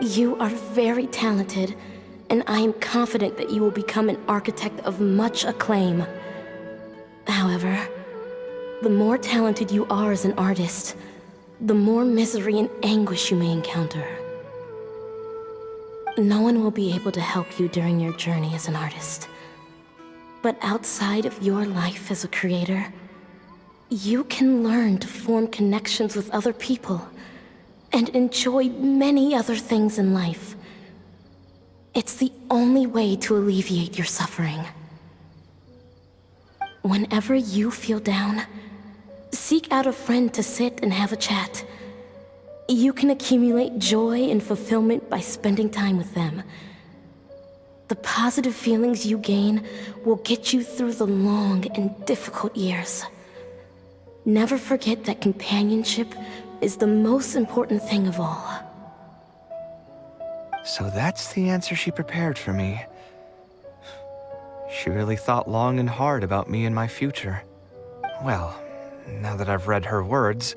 You are very talented, and I am confident that you will become an architect of much acclaim. However, the more talented you are as an artist, the more misery and anguish you may encounter. No one will be able to help you during your journey as an artist. But outside of your life as a creator, you can learn to form connections with other people and enjoy many other things in life. It's the only way to alleviate your suffering. Whenever you feel down, seek out a friend to sit and have a chat. You can accumulate joy and fulfillment by spending time with them. The positive feelings you gain will get you through the long and difficult years. Never forget that companionship is the most important thing of all. So that's the answer she prepared for me. She really thought long and hard about me and my future. Well, now that I've read her words,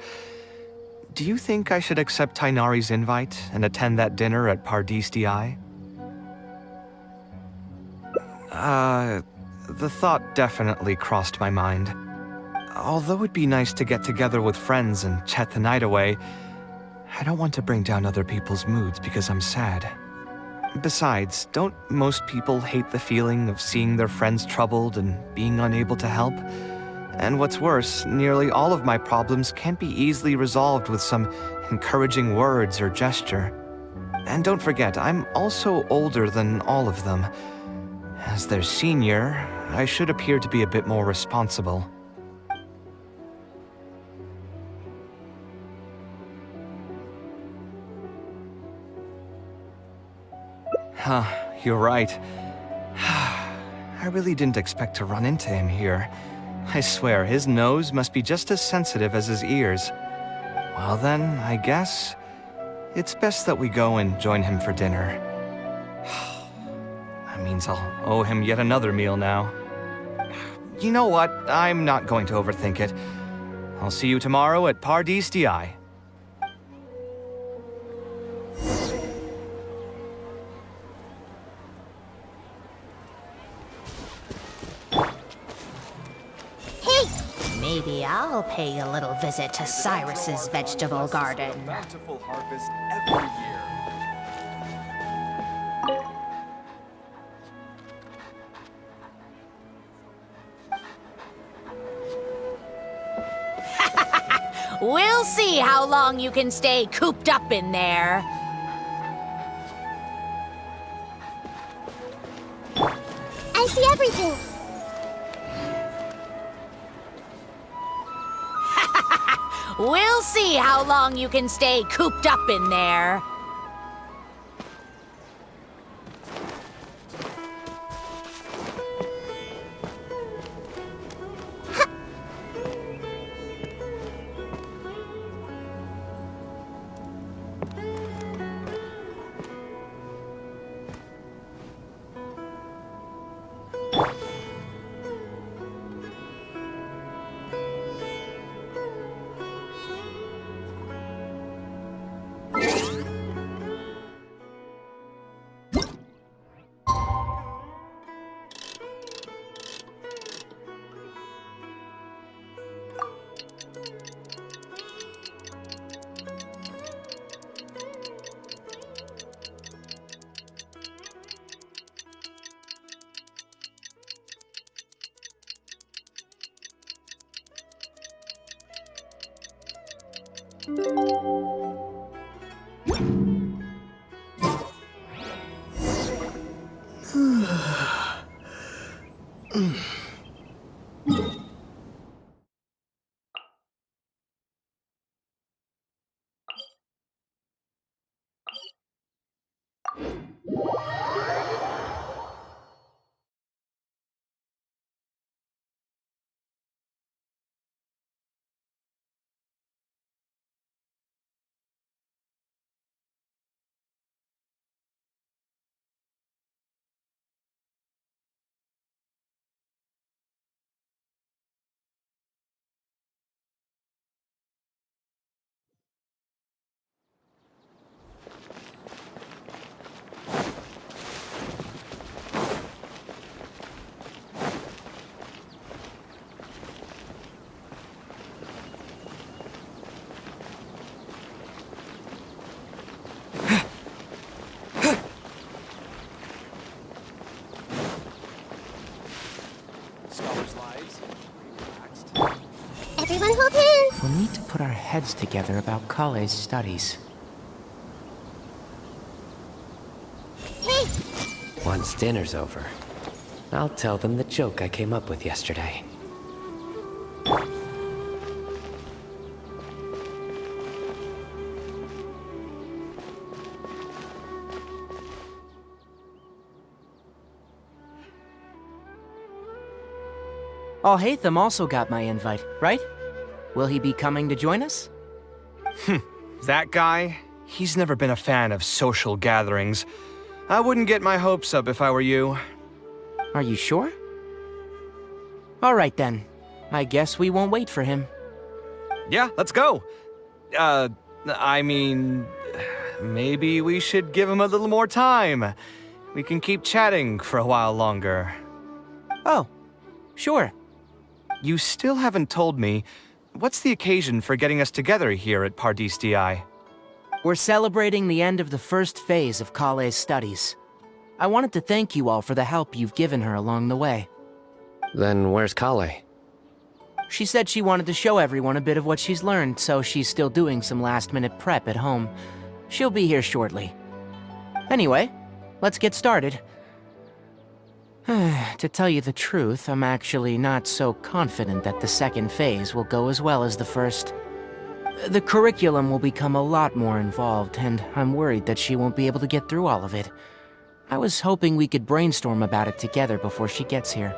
do you think I should accept Tainari's invite and attend that dinner at Pardistii? The thought definitely crossed my mind. Although it'd be nice to get together with friends and chat the night away, I don't want to bring down other people's moods because I'm sad. Besides, don't most people hate the feeling of seeing their friends troubled and being unable to help? And what's worse, nearly all of my problems can't be easily resolved with some encouraging words or gesture. And don't forget, I'm also older than all of them. As their senior, I should appear to be a bit more responsible. Huh, you're right. I really didn't expect to run into him here. I swear, his nose must be just as sensitive as his ears. Well then, I guess it's best that we go and join him for dinner. That means I'll owe him yet another meal now. You know what? I'm not going to overthink it. I'll see you tomorrow at Pardistii. Maybe I'll pay a little visit to Cyrus's vegetable garden. Bountiful harvest every year. We'll see how long you can stay cooped up in there. I see everything. We'll see how long you can stay cooped up in there. our heads together about Kale's studies. Hey! Once dinner's over, I'll tell them the joke I came up with yesterday. Alhaitham also got my invite, right? Will he be coming to join us? That guy? He's never been a fan of social gatherings. I wouldn't get my hopes up if I were you. Are you sure? All right then. I guess we won't wait for him. Yeah, let's go. I mean, maybe we should give him a little more time. We can keep chatting for a while longer. Oh, sure. You still haven't told me, what's the occasion for getting us together here at Pardis Di? We're celebrating the end of the first phase of Kale's studies. I wanted to thank you all for the help you've given her along the way. Then where's Kale? She said she wanted to show everyone a bit of what she's learned, so she's still doing some last-minute prep at home. She'll be here shortly. Anyway, let's get started. To tell you the truth, I'm actually not so confident that the second phase will go as well as the first. The curriculum will become a lot more involved, and I'm worried that she won't be able to get through all of it. I was hoping we could brainstorm about it together before she gets here.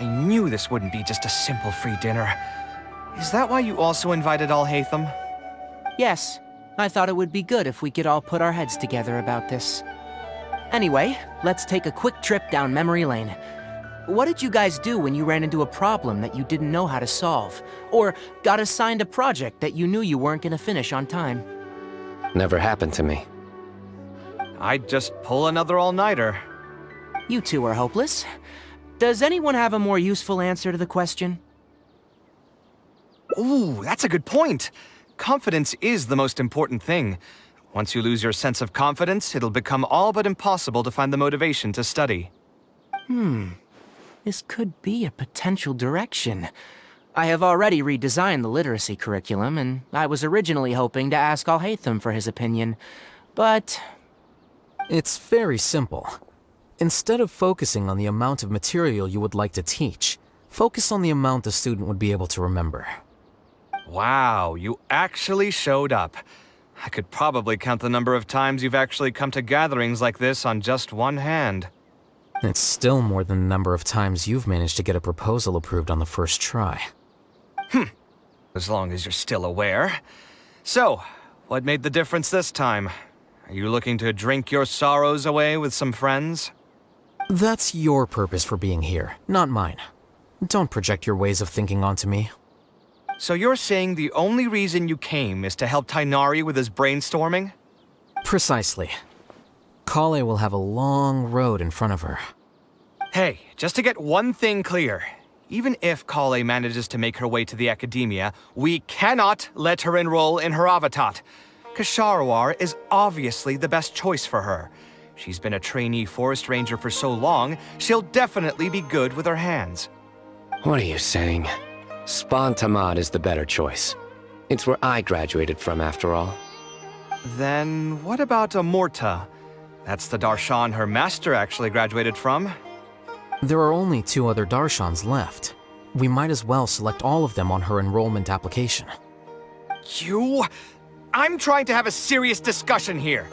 I knew this wouldn't be just a simple free dinner. Is that why you also invited Alhaitham? Yes, I thought it would be good if we could all put our heads together about this. Anyway, let's take a quick trip down memory lane. What did you guys do when you ran into a problem that you didn't know how to solve? Or got assigned a project that you knew you weren't gonna finish on time? Never happened to me. I'd just pull another all-nighter. You two are hopeless. Does anyone have a more useful answer to the question? Ooh, that's a good point. Confidence is the most important thing. Once you lose your sense of confidence, it'll become all but impossible to find the motivation to study. This could be a potential direction. I have already redesigned the literacy curriculum, and I was originally hoping to ask Alhaitham for his opinion. But it's very simple. Instead of focusing on the amount of material you would like to teach, focus on the amount the student would be able to remember. Wow, you actually showed up. I could probably count the number of times you've actually come to gatherings like this on just one hand. It's still more than the number of times you've managed to get a proposal approved on the first try. As long as you're still aware. So, what made the difference this time? Are you looking to drink your sorrows away with some friends? That's your purpose for being here, not mine. Don't project your ways of thinking onto me. So you're saying the only reason you came is to help Tighnari with his brainstorming? Precisely. Kale will have a long road in front of her. Hey, just to get one thing clear. Even if Kale manages to make her way to the academia, we cannot let her enroll in Haravatat. Ksharawar is obviously the best choice for her. She's been a trainee forest ranger for so long, she'll definitely be good with her hands. What are you saying? Spontamad is the better choice. It's where I graduated from, after all. Then what about Amorta? That's the darshan her master actually graduated from. There are only 2 other darshans left. We might as well select all of them on her enrollment application. I'm trying to have a serious discussion here.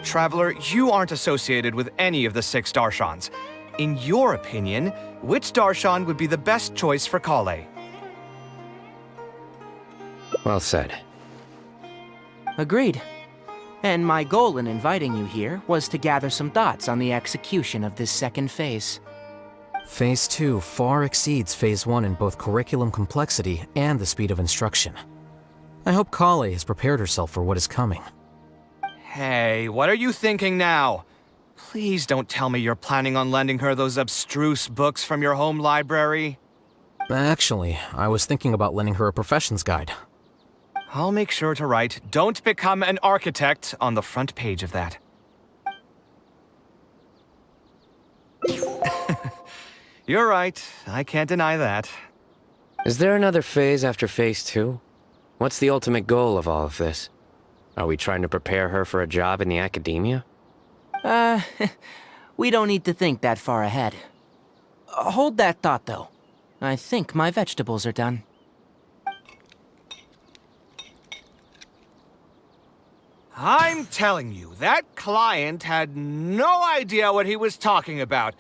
Traveler, you aren't associated with any of the 6 darshans. In your opinion, which darshan would be the best choice for Kale? Well said. agreed. And my goal in inviting you here was to gather some thoughts on the execution of this second phase. Phase 2 far exceeds Phase 1 in both curriculum complexity and the speed of instruction. I hope Kale has prepared herself for what is coming. Hey, what are you thinking now? Please don't tell me you're planning on lending her those abstruse books from your home library. Actually, I was thinking about lending her a professions guide. I'll make sure to write, "Don't become an architect," on the front page of that. You're right, I can't deny that. Is there another phase after phase 2? What's the ultimate goal of all of this? Are we trying to prepare her for a job in the academia? Uh, we don't need to think that far ahead. Hold that thought, though. I think my vegetables are done. I'm telling you, that client had no idea what he was talking about.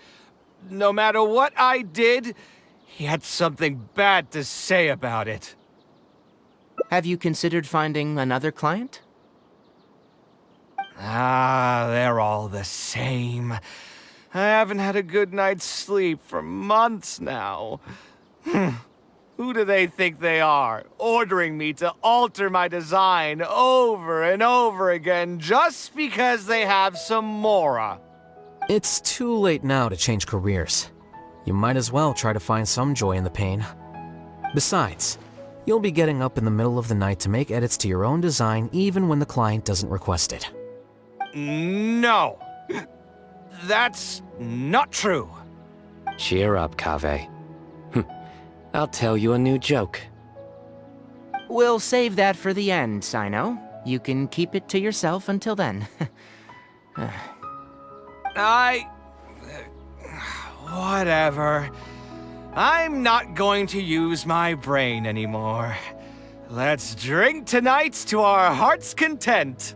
No matter what I did, he had something bad to say about it. Have you considered finding another client? They're all the same. I haven't had a good night's sleep for months now. Who do they think they are, ordering me to alter my design over and over again just because they have some mora? It's too late now to change careers. You might as well try to find some joy in the pain. Besides, you'll be getting up in the middle of the night to make edits to your own design even when the client doesn't request it. No. That's not true. Cheer up, Kaveh. I'll tell you a new joke. We'll save that for the end, Sino. You can keep it to yourself until then. Whatever. I'm not going to use my brain anymore. Let's drink tonight to our heart's content.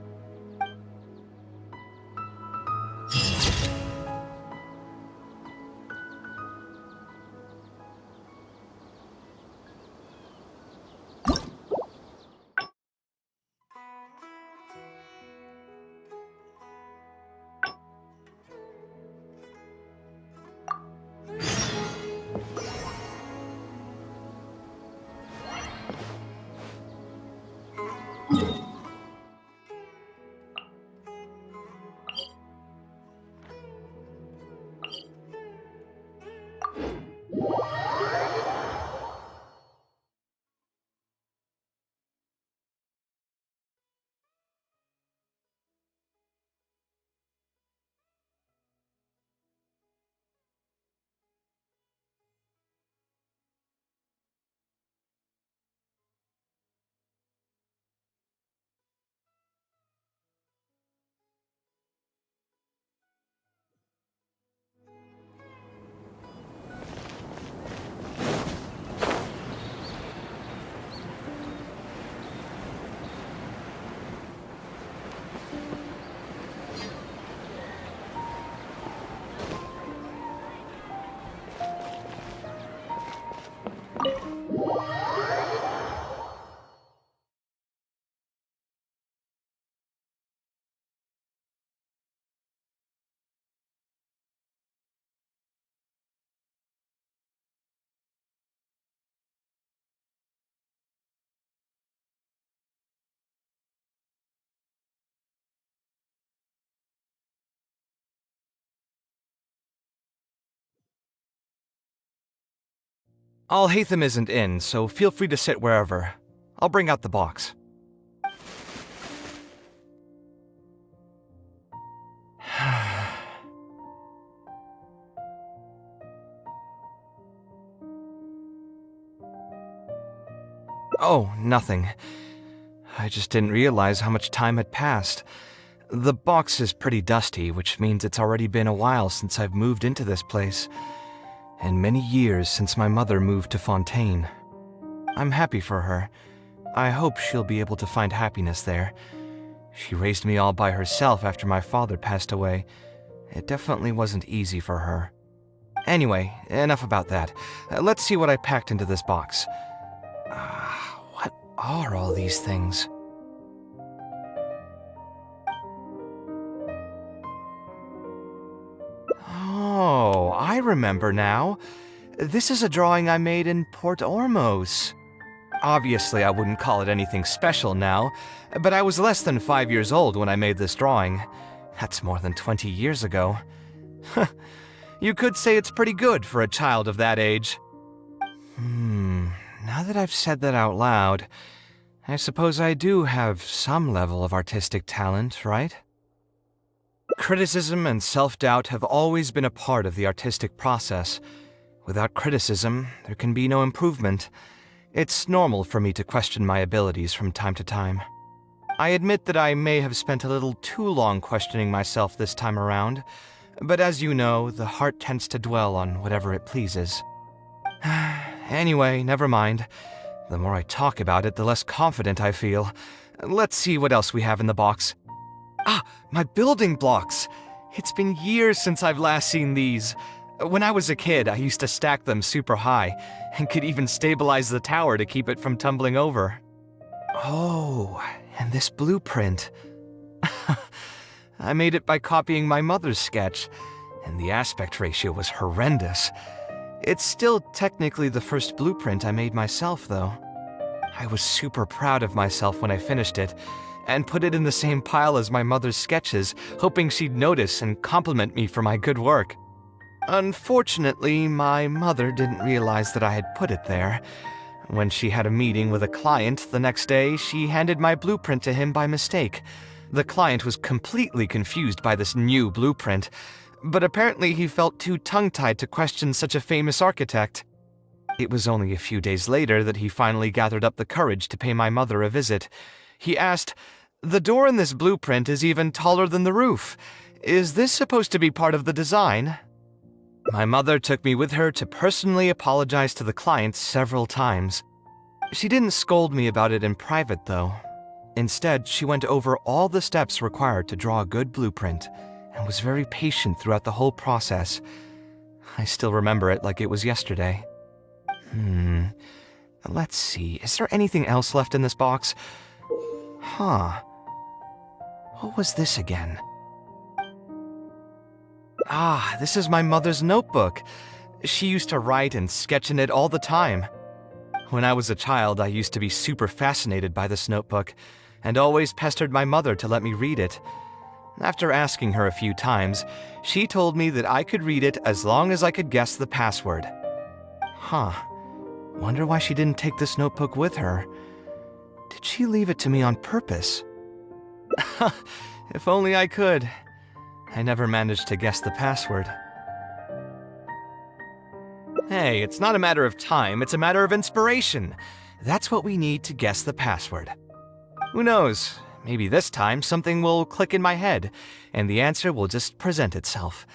Alhaitham isn't in, so feel free to sit wherever. I'll bring out the box. Oh, nothing. I just didn't realize how much time had passed. The box is pretty dusty, which means it's already been a while since I've moved into this place, and many years since my mother moved to Fontaine. I'm happy for her. I hope she'll be able to find happiness there. She raised me all by herself after my father passed away. It definitely wasn't easy for her. Anyway, enough about that. Let's see what I packed into this box. What are all these things? Oh, I remember now. This is a drawing I made in Port Ormos. Obviously, I wouldn't call it anything special now, but I was less than 5 years old when I made this drawing. That's more than 20 years ago. You could say it's pretty good for a child of that age. Now that I've said that out loud, I suppose I do have some level of artistic talent, right? Criticism and self-doubt have always been a part of the artistic process. Without criticism, there can be no improvement. It's normal for me to question my abilities from time to time. I admit that I may have spent a little too long questioning myself this time around, but as you know, the heart tends to dwell on whatever it pleases. Anyway, never mind. The more I talk about it, the less confident I feel. Let's see what else we have in the box. Ah, my building blocks! It's been years since I've last seen these. When I was a kid, I used to stack them super high, and could even stabilize the tower to keep it from tumbling over. Oh, and this blueprint. I made it by copying my mother's sketch, and the aspect ratio was horrendous. It's still technically the first blueprint I made myself, though. I was super proud of myself when I finished it, and put it in the same pile as my mother's sketches, hoping she'd notice and compliment me for my good work. Unfortunately, my mother didn't realize that I had put it there. When she had a meeting with a client the next day, she handed my blueprint to him by mistake. The client was completely confused by this new blueprint, but apparently he felt too tongue-tied to question such a famous architect. It was only a few days later that he finally gathered up the courage to pay my mother a visit. He asked, "The door in this blueprint is even taller than the roof. Is this supposed to be part of the design?" My mother took me with her to personally apologize to the client several times. She didn't scold me about it in private, though. Instead, she went over all the steps required to draw a good blueprint, and was very patient throughout the whole process. I still remember it like it was yesterday. Let's see, is there anything else left in this box? Huh. What was this again? Ah, this is my mother's notebook. She used to write and sketch in it all the time. When I was a child, I used to be super fascinated by this notebook, and always pestered my mother to let me read it. After asking her a few times, she told me that I could read it as long as I could guess the password. Huh. Wonder why she didn't take this notebook with her. Did she leave it to me on purpose? If only I could. I never managed to guess the password. Hey, it's not a matter of time, it's a matter of inspiration. That's what we need to guess the password. Who knows? Maybe this time something will click in my head, and the answer will just present itself.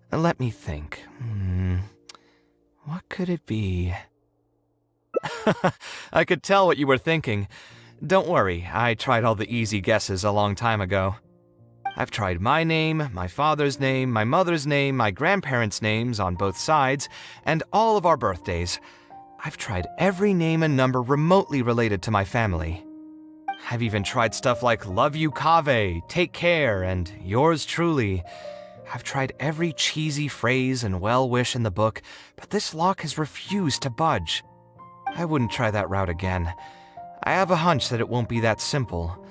Let me think. What could it be? I could tell what you were thinking. Don't worry, I tried all the easy guesses a long time ago. I've tried my name, my father's name, my mother's name, my grandparents' names on both sides, and all of our birthdays. I've tried every name and number remotely related to my family. I've even tried stuff like "Love you, Kaveh," "Take care," and "Yours truly." I've tried every cheesy phrase and well-wish in the book, but this lock has refused to budge. I wouldn't try that route again. I have a hunch that it won't be that simple.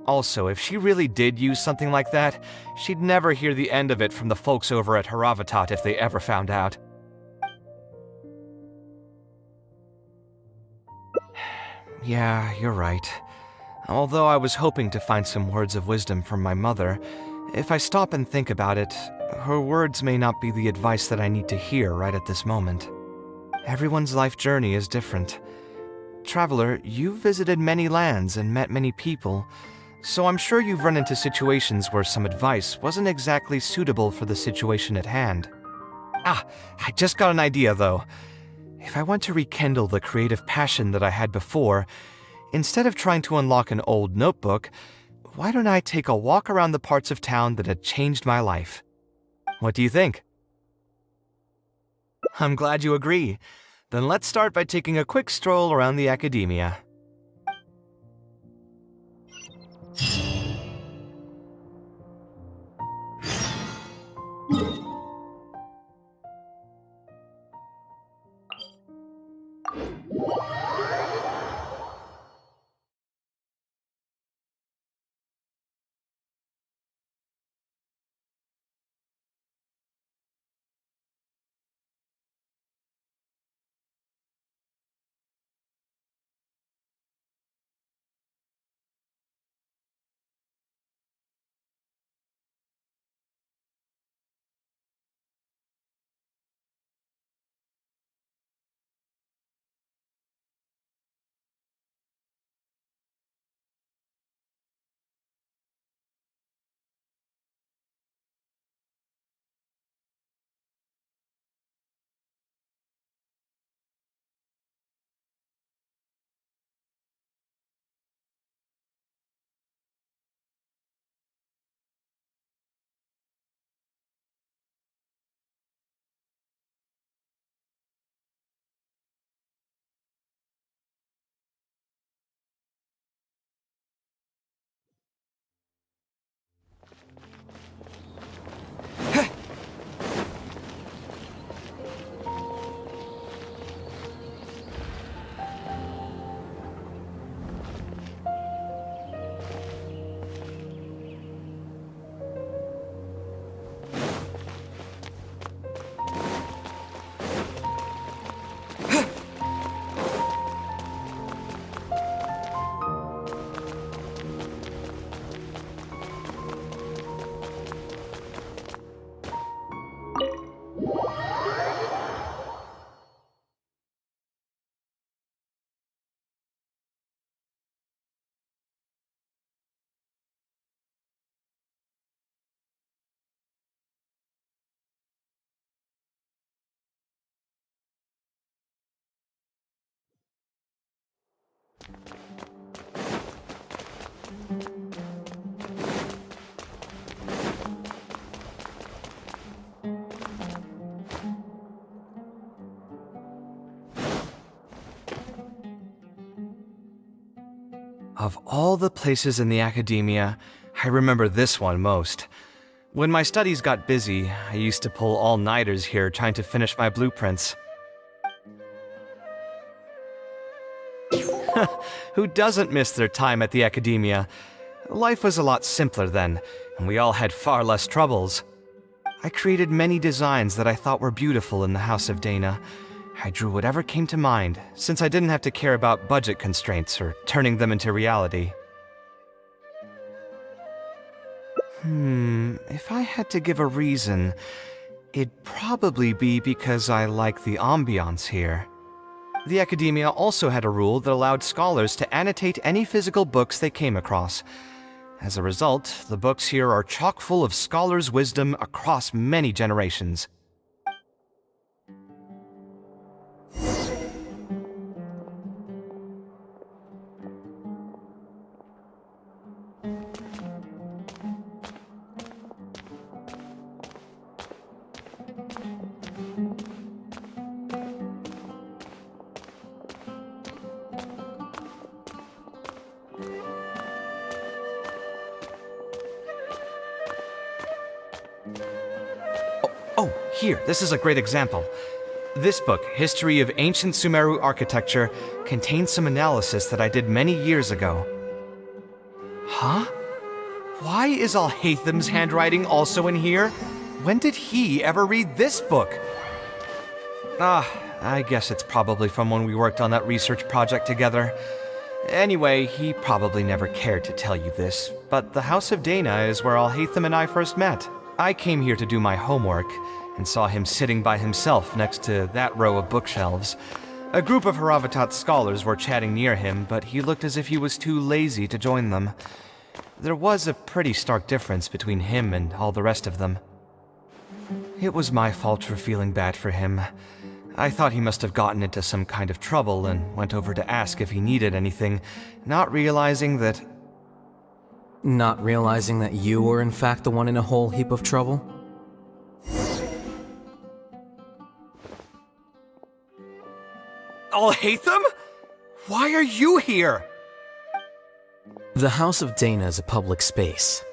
Also, if she really did use something like that, she'd never hear the end of it from the folks over at Haravatat if they ever found out. Yeah, you're right. Although I was hoping to find some words of wisdom from my mother, if I stop and think about it, her words may not be the advice that I need to hear right at this moment. Everyone's life journey is different. Traveler, you've visited many lands and met many people, so I'm sure you've run into situations where some advice wasn't exactly suitable for the situation at hand. Ah, I just got an idea though. If I want to rekindle the creative passion that I had before, instead of trying to unlock an old notebook, why don't I take a walk around the parts of town that had changed my life? What do you think? I'm glad you agree. Then let's start by taking a quick stroll around the academia. Of all the places in the academia, I remember this one most. When my studies got busy, I used to pull all-nighters here trying to finish my blueprints. Who doesn't miss their time at the academia? Life was a lot simpler then, and we all had far less troubles. I created many designs that I thought were beautiful in the House of Dana. I drew whatever came to mind, since I didn't have to care about budget constraints or turning them into reality. If I had to give a reason, it'd probably be because I like the ambiance here. The academia also had a rule that allowed scholars to annotate any physical books they came across. As a result, the books here are chock full of scholars' wisdom across many generations. Oh, here, this is a great example. This book, History of Ancient Sumeru Architecture, contains some analysis that I did many years ago. Huh? Why is Alhaitham's handwriting also in here? When did he ever read this book? I guess it's probably from when we worked on that research project together. Anyway, he probably never cared to tell you this, but the House of Dana is where Alhaitham and I first met. I came here to do my homework, and saw him sitting by himself next to that row of bookshelves. A group of Haravatat scholars were chatting near him, but he looked as if he was too lazy to join them. There was a pretty stark difference between him and all the rest of them. It was my fault for feeling bad for him. I thought he must have gotten into some kind of trouble and went over to ask if he needed anything, not realizing that... Not realizing that you were in fact the one in a whole heap of trouble? Alhaitham? Why are you here? The House of Dana is a public space.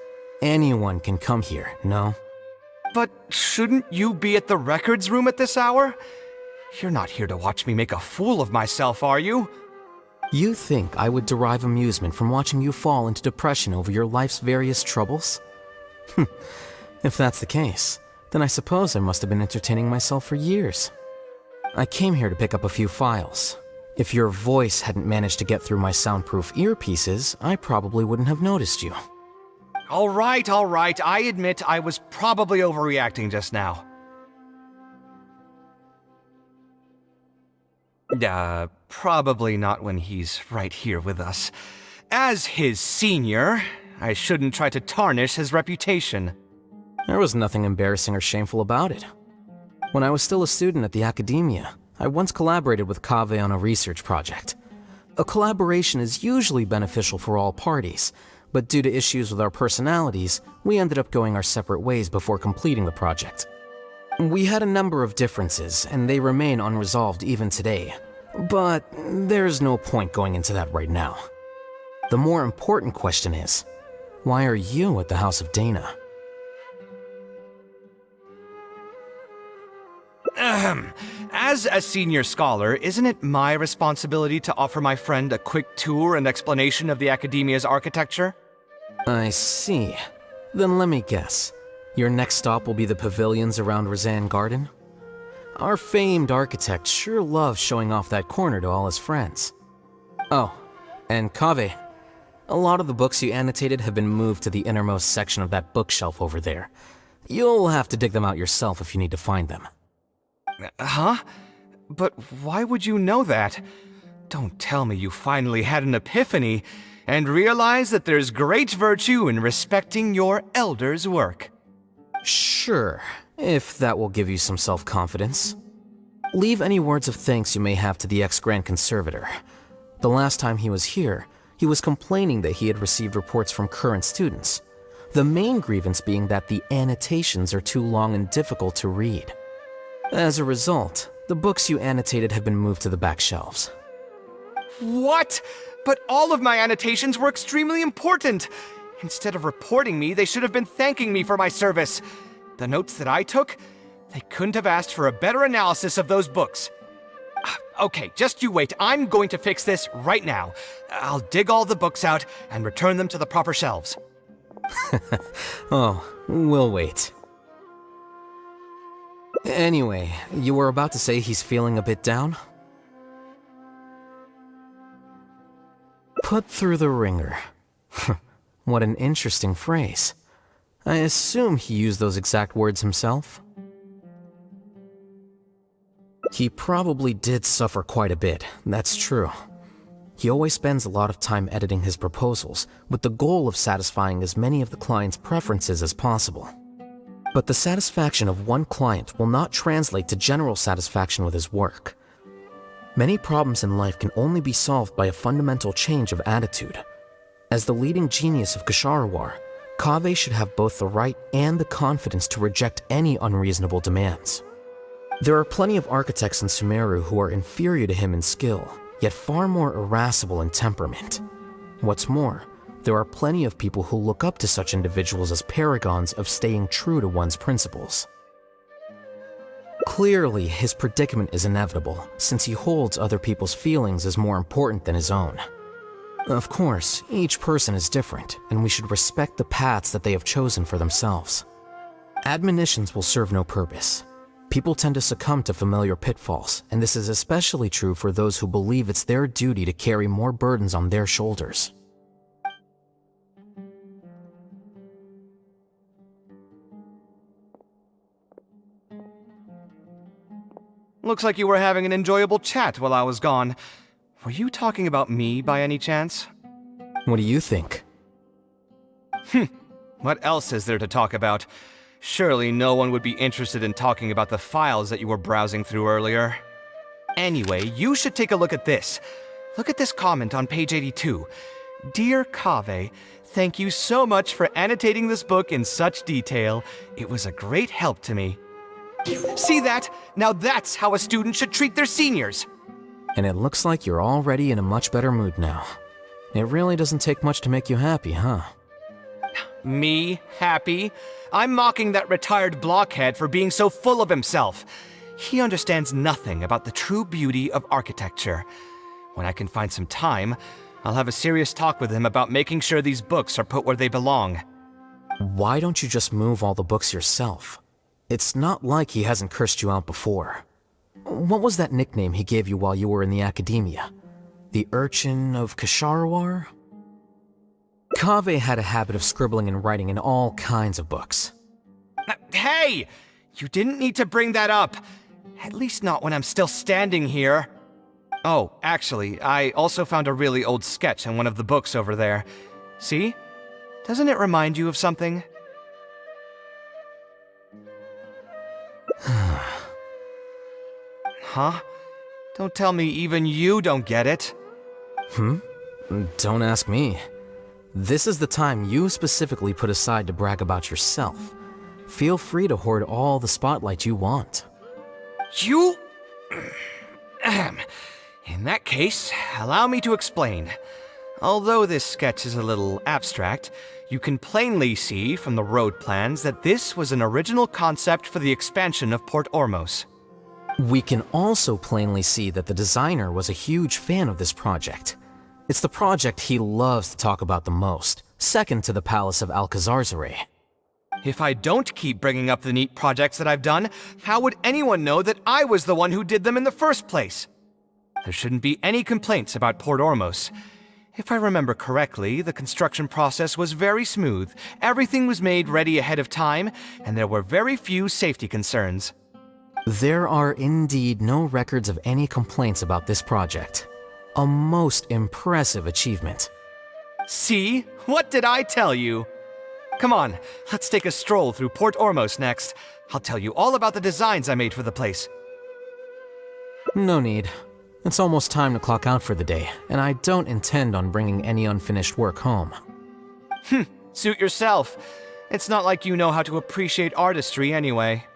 Anyone can come here, no? But shouldn't you be at the records room at this hour? You're not here to watch me make a fool of myself, are you? You think I would derive amusement from watching you fall into depression over your life's various troubles? If that's the case, then I suppose I must have been entertaining myself for years. I came here to pick up a few files. If your voice hadn't managed to get through my soundproof earpieces, I probably wouldn't have noticed you. All right, I admit I was probably overreacting just now. Probably not when he's right here with us. As his senior, I shouldn't try to tarnish his reputation. There was nothing embarrassing or shameful about it. When I was still a student at the academia, I once collaborated with Kaveh on a research project. A collaboration is usually beneficial for all parties, but due to issues with our personalities, we ended up going our separate ways before completing the project. We had a number of differences, and they remain unresolved even today. But there's no point going into that right now. The more important question is, why are you at the House of Dana? As a senior scholar, isn't it my responsibility to offer my friend a quick tour and explanation of the academia's architecture? I see. Then let me guess. Your next stop will be the pavilions around Razan Garden? Our famed architect sure loves showing off that corner to all his friends. Oh, and Kaveh, a lot of the books you annotated have been moved to the innermost section of that bookshelf over there. You'll have to dig them out yourself if you need to find them. Huh? But why would you know that? Don't tell me you finally had an epiphany and realized that there's great virtue in respecting your elder's work. Sure, if that will give you some self-confidence. Leave any words of thanks you may have to the ex-Grand Conservator. The last time he was here, he was complaining that he had received reports from current students. The main grievance being that the annotations are too long and difficult to read. As a result, the books you annotated have been moved to the back shelves. What? But all of my annotations were extremely important. Instead of reporting me, they should have been thanking me for my service. The notes that I took, they couldn't have asked for a better analysis of those books. Okay, just you wait. I'm going to fix this right now. I'll dig all the books out and return them to the proper shelves. Oh, we'll wait. Anyway, you were about to say he's feeling a bit down? Put through the ringer. What an interesting phrase. I assume he used those exact words himself? He probably did suffer quite a bit, that's true. He always spends a lot of time editing his proposals, with the goal of satisfying as many of the client's preferences as possible. But the satisfaction of one client will not translate to general satisfaction with his work. Many problems in life can only be solved by a fundamental change of attitude. As the leading genius of Kshahrewar, Kaveh should have both the right and the confidence to reject any unreasonable demands. There are plenty of architects in Sumeru who are inferior to him in skill, yet far more irascible in temperament. What's more, there are plenty of people who look up to such individuals as paragons of staying true to one's principles. Clearly, his predicament is inevitable, since he holds other people's feelings as more important than his own. Of course, each person is different, and we should respect the paths that they have chosen for themselves. Admonitions will serve no purpose. People tend to succumb to familiar pitfalls, and this is especially true for those who believe it's their duty to carry more burdens on their shoulders. Looks like you were having an enjoyable chat while I was gone. Were you talking about me by any chance? What do you think? What else is there to talk about? Surely no one would be interested in talking about the files that you were browsing through earlier. Anyway, you should take a look at this. Look at this comment on page 82. Dear Kaveh, thank you so much for annotating this book in such detail. It was a great help to me. See that? Now that's how a student should treat their seniors. And it looks like you're already in a much better mood now. It really doesn't take much to make you happy, huh? Me? Happy? I'm mocking that retired blockhead for being so full of himself. He understands nothing about the true beauty of architecture. When I can find some time, I'll have a serious talk with him about making sure these books are put where they belong. Why don't you just move all the books yourself? It's not like he hasn't cursed you out before. What was that nickname he gave you while you were in the academia? The Urchin of Kshahrewar? Kaveh had a habit of scribbling and writing in all kinds of books. Hey! You didn't need to bring that up. At least not when I'm still standing here. Oh, actually, I also found a really old sketch in one of the books over there. See? Doesn't it remind you of something? Huh? Don't tell me even you don't get it. Don't ask me. This is the time you specifically put aside to brag about yourself. Feel free to hoard all the spotlight you want. You? In that case, allow me to explain. Although this sketch is a little abstract, you can plainly see from the road plans that this was an original concept for the expansion of Port Ormos. We can also plainly see that the designer was a huge fan of this project. It's the project he loves to talk about the most, second to the Palace of Alcazarzaray. If I don't keep bringing up the neat projects that I've done, how would anyone know that I was the one who did them in the first place? There shouldn't be any complaints about Port Ormos. If I remember correctly, the construction process was very smooth, everything was made ready ahead of time, and there were very few safety concerns. There are indeed no records of any complaints about this project. A most impressive achievement. See? What did I tell you? Come on, let's take a stroll through Port Ormos next. I'll tell you all about the designs I made for the place. No need. It's almost time to clock out for the day, and I don't intend on bringing any unfinished work home. Suit yourself. It's not like you know how to appreciate artistry anyway.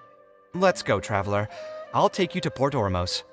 Let's go, traveler. I'll take you to Port Ormos.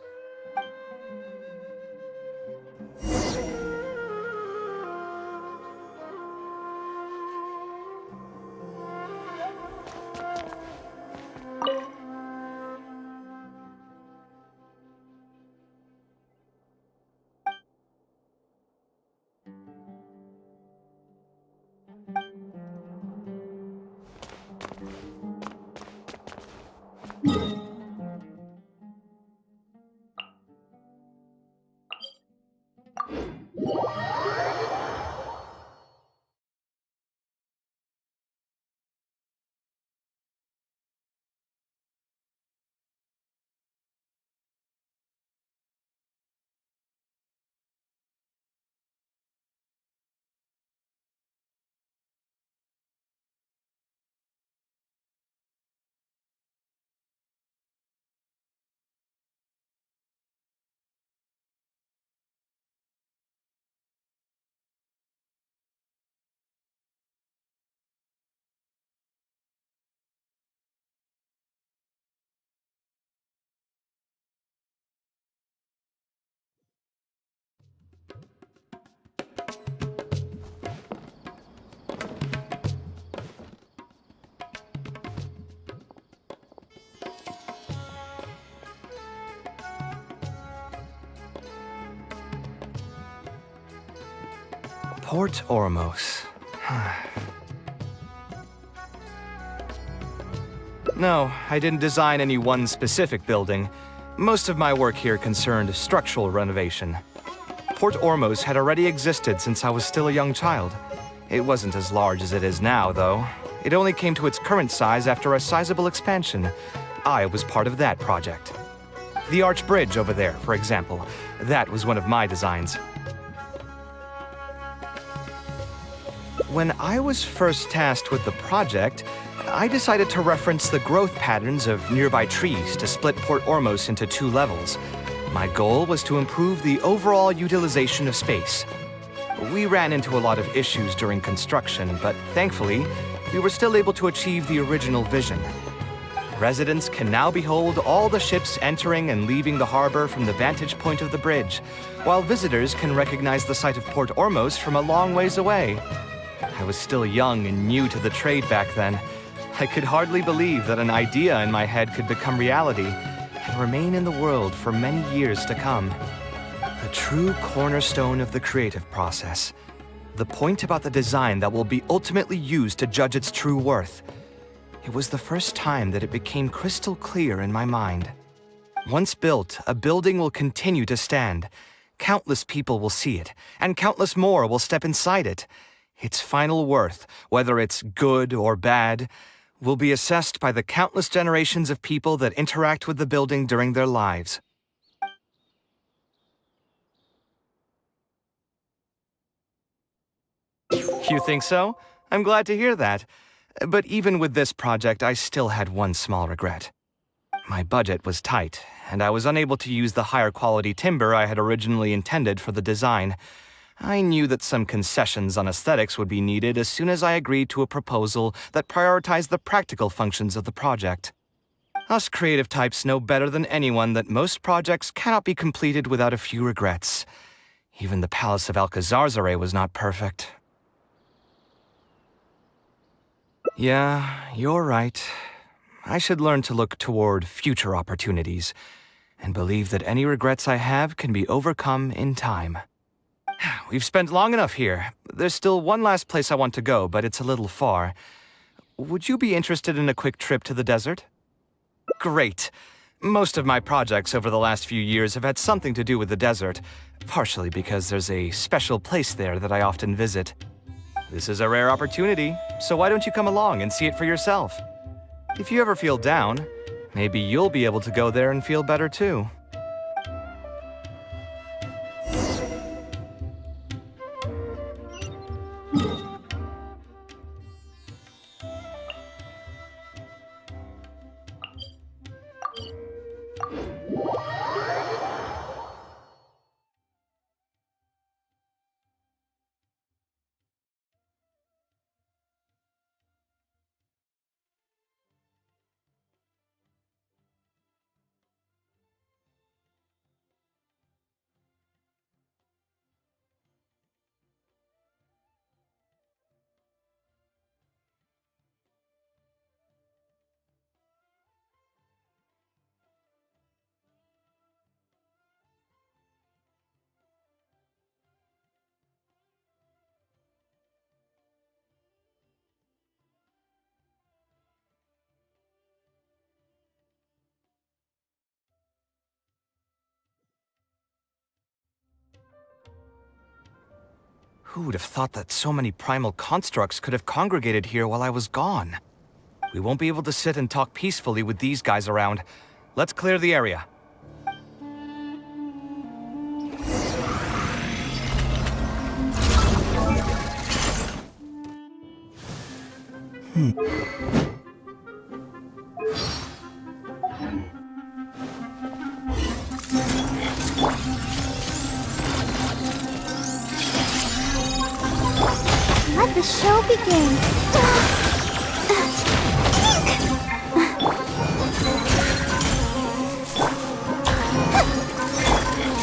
Port Ormos. No, I didn't design any one specific building. Most of my work here concerned structural renovation. Port Ormos had already existed since I was still a young child. It wasn't as large as it is now, though. It only came to its current size after a sizable expansion. I was part of that project. The arch bridge over there, for example, that was one of my designs. When I was first tasked with the project, I decided to reference the growth patterns of nearby trees to split Port Ormos into 2 levels. My goal was to improve the overall utilization of space. We ran into a lot of issues during construction, but thankfully, we were still able to achieve the original vision. Residents can now behold all the ships entering and leaving the harbor from the vantage point of the bridge, while visitors can recognize the site of Port Ormos from a long ways away. I was still young and new to the trade back then. I could hardly believe that an idea in my head could become reality and remain in the world for many years to come. The true cornerstone of the creative process. The point about the design that will be ultimately used to judge its true worth. It was the first time that it became crystal clear in my mind. Once built, a building will continue to stand. Countless people will see it, and countless more will step inside it. Its final worth, whether it's good or bad, will be assessed by the countless generations of people that interact with the building during their lives. You think so? I'm glad to hear that. But even with this project, I still had one small regret. My budget was tight, and I was unable to use the higher quality timber I had originally intended for the design. I knew that some concessions on aesthetics would be needed as soon as I agreed to a proposal that prioritized the practical functions of the project. Us creative types know better than anyone that most projects cannot be completed without a few regrets. Even the Palace of Alcazarzare was not perfect. Yeah, you're right. I should learn to look toward future opportunities, and believe that any regrets I have can be overcome in time. We've spent long enough here. There's still one last place I want to go, but it's a little far. Would you be interested in a quick trip to the desert? Great. Most of my projects over the last few years have had something to do with the desert, partially because there's a special place there that I often visit. This is a rare opportunity, so why don't you come along and see it for yourself? If you ever feel down, maybe you'll be able to go there and feel better too. Who would have thought that so many primal constructs could have congregated here while I was gone? We won't be able to sit and talk peacefully with these guys around. Let's clear the area. Let the show begin.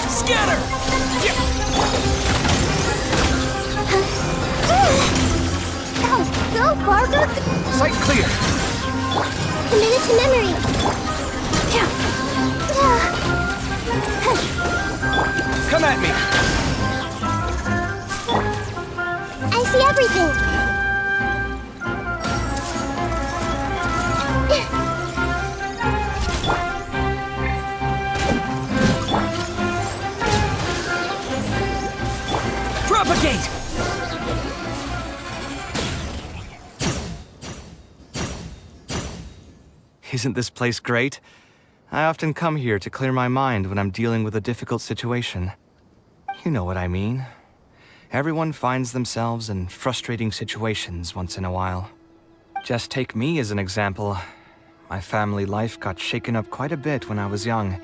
Scatter! That was so barbed. Site clear! Committed to memory. Come at me! see everything. Propagate! Isn't this place great? I often come here to clear my mind when I'm dealing with a difficult situation. You know what I mean. Everyone finds themselves in frustrating situations once in a while. Just take me as an example. My family life got shaken up quite a bit when I was young.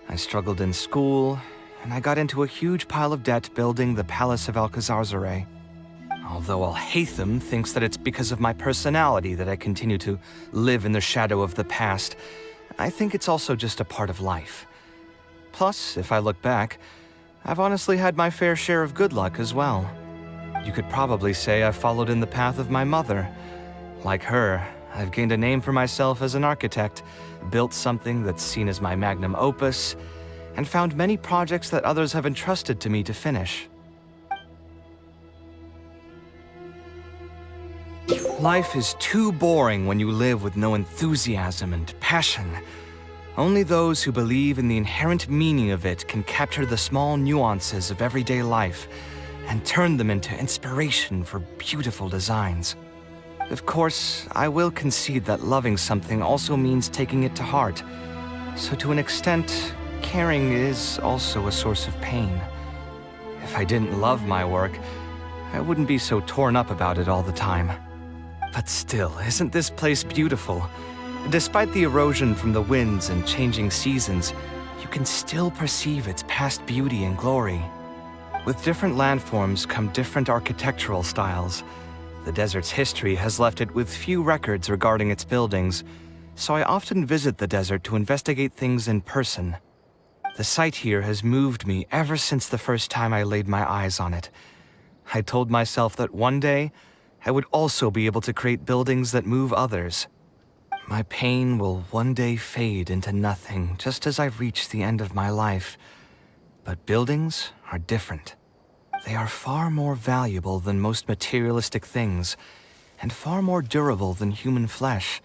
I struggled in school, and I got into a huge pile of debt building the Palace of Alcazarzaray. Although Alhaitham thinks that it's because of my personality that I continue to live in the shadow of the past, I think it's also just a part of life. Plus, if I look back, I've honestly had my fair share of good luck as well. You could probably say I followed in the path of my mother. Like her, I've gained a name for myself as an architect, built something that's seen as my magnum opus, and found many projects that others have entrusted to me to finish. Life is too boring when you live with no enthusiasm and passion. Only those who believe in the inherent meaning of it can capture the small nuances of everyday life and turn them into inspiration for beautiful designs. Of course, I will concede that loving something also means taking it to heart. So to an extent, caring is also a source of pain. If I didn't love my work, I wouldn't be so torn up about it all the time. But still, isn't this place beautiful? Despite the erosion from the winds and changing seasons, you can still perceive its past beauty and glory. With different landforms come different architectural styles. The desert's history has left it with few records regarding its buildings, so I often visit the desert to investigate things in person. The sight here has moved me ever since the first time I laid my eyes on it. I told myself that one day, I would also be able to create buildings that move others. My pain will one day fade into nothing just as I reach the end of my life. But buildings are different. They are far more valuable than most materialistic things, and far more durable than human flesh.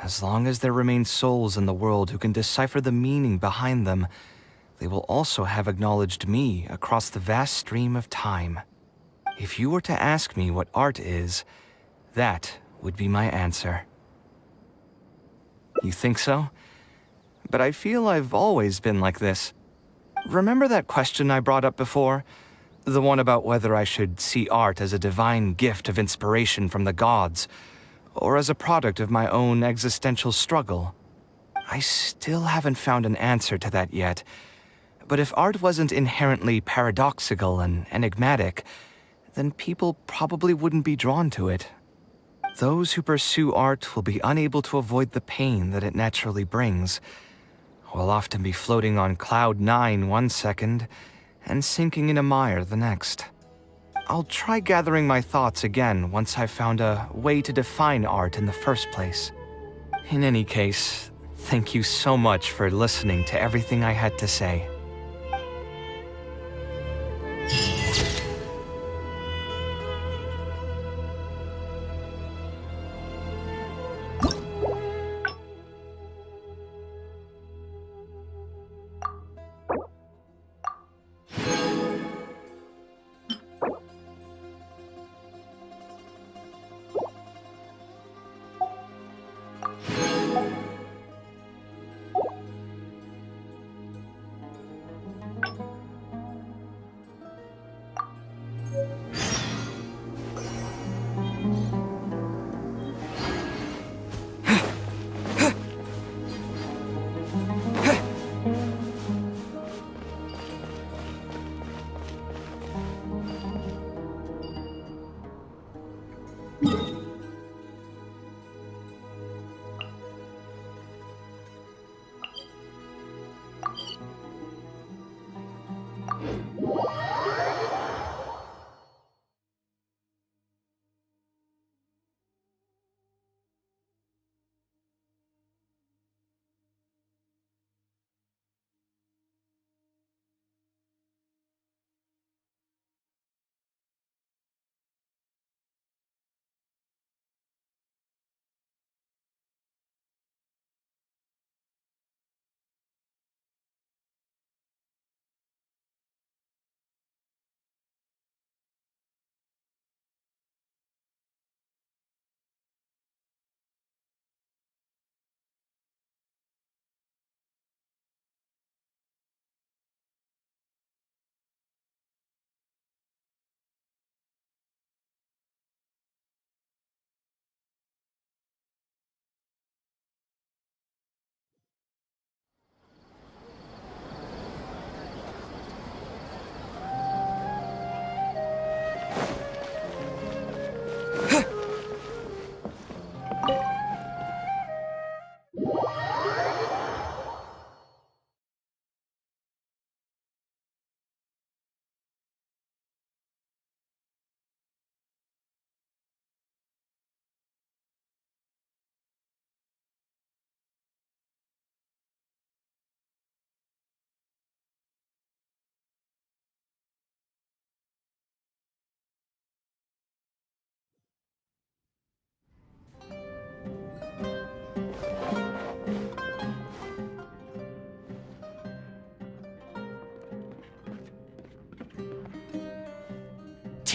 As long as there remain souls in the world who can decipher the meaning behind them, they will also have acknowledged me across the vast stream of time. If you were to ask me what art is, that would be my answer. You think so? But I feel I've always been like this. Remember that question I brought up before? The one about whether I should see art as a divine gift of inspiration from the gods, or as a product of my own existential struggle? I still haven't found an answer to that yet. But if art wasn't inherently paradoxical and enigmatic, then people probably wouldn't be drawn to it. Those who pursue art will be unable to avoid the pain that it naturally brings. Will often be floating on cloud 9 one second and sinking in a mire the next. I'll try gathering my thoughts again once I've found a way to define art in the first place. In any case, thank you so much for listening to everything I had to say.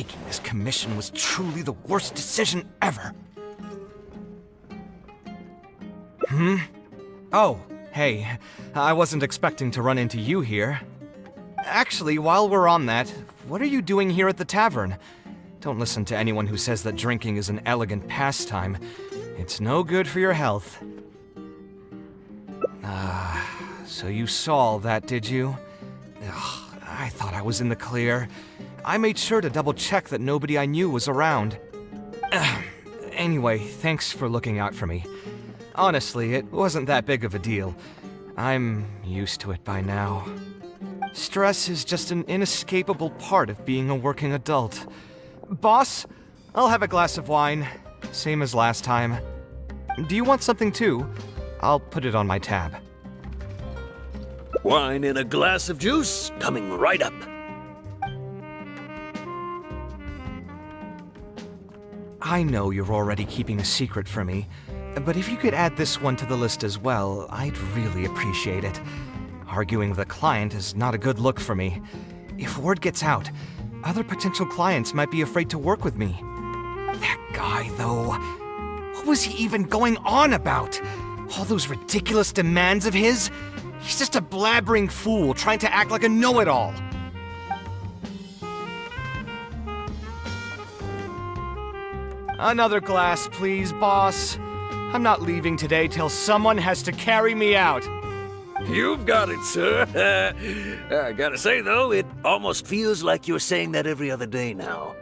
taking this commission was truly the worst decision ever. Oh, hey, I wasn't expecting to run into you here. Actually, while we're on that, what are you doing here at the tavern? Don't listen to anyone who says that drinking is an elegant pastime. It's no good for your health. So you saw all that, did you? Ugh, I thought I was in the clear. I made sure to double-check that nobody I knew was around. Anyway, thanks for looking out for me. Honestly, it wasn't that big of a deal. I'm used to it by now. Stress is just an inescapable part of being a working adult. Boss, I'll have a glass of wine, same as last time. Do you want something too? I'll put it on my tab. Wine and a glass of juice coming right up. I know you're already keeping a secret from me, but if you could add this one to the list as well, I'd really appreciate it. Arguing with a client is not a good look for me. If word gets out, other potential clients might be afraid to work with me. That guy, though, what was he even going on about? All those ridiculous demands of his? He's just a blabbering fool trying to act like a know-it-all. Another glass, please, boss. I'm not leaving today till someone has to carry me out. You've got it, sir. I gotta say, though, it almost feels like you're saying that every other day now.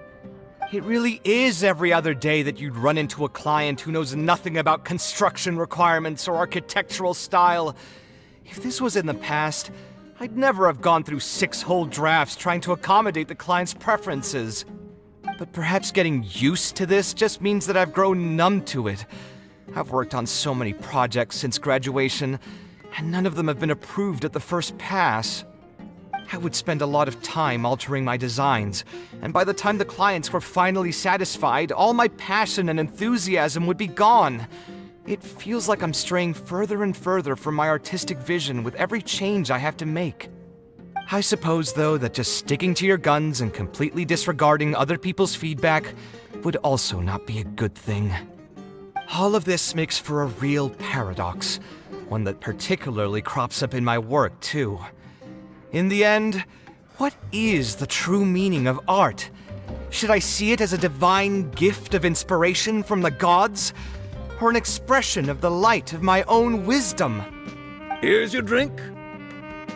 It really is every other day that you'd run into a client who knows nothing about construction requirements or architectural style. If this was in the past, I'd never have gone through 6 whole drafts trying to accommodate the client's preferences. But perhaps getting used to this just means that I've grown numb to it. I've worked on so many projects since graduation, and none of them have been approved at the first pass. I would spend a lot of time altering my designs, and by the time the clients were finally satisfied, all my passion and enthusiasm would be gone. It feels like I'm straying further and further from my artistic vision with every change I have to make. I suppose, though, that just sticking to your guns and completely disregarding other people's feedback would also not be a good thing. All of this makes for a real paradox, one that particularly crops up in my work, too. In the end, what is the true meaning of art? Should I see it as a divine gift of inspiration from the gods, or an expression of the light of my own wisdom? Here's your drink.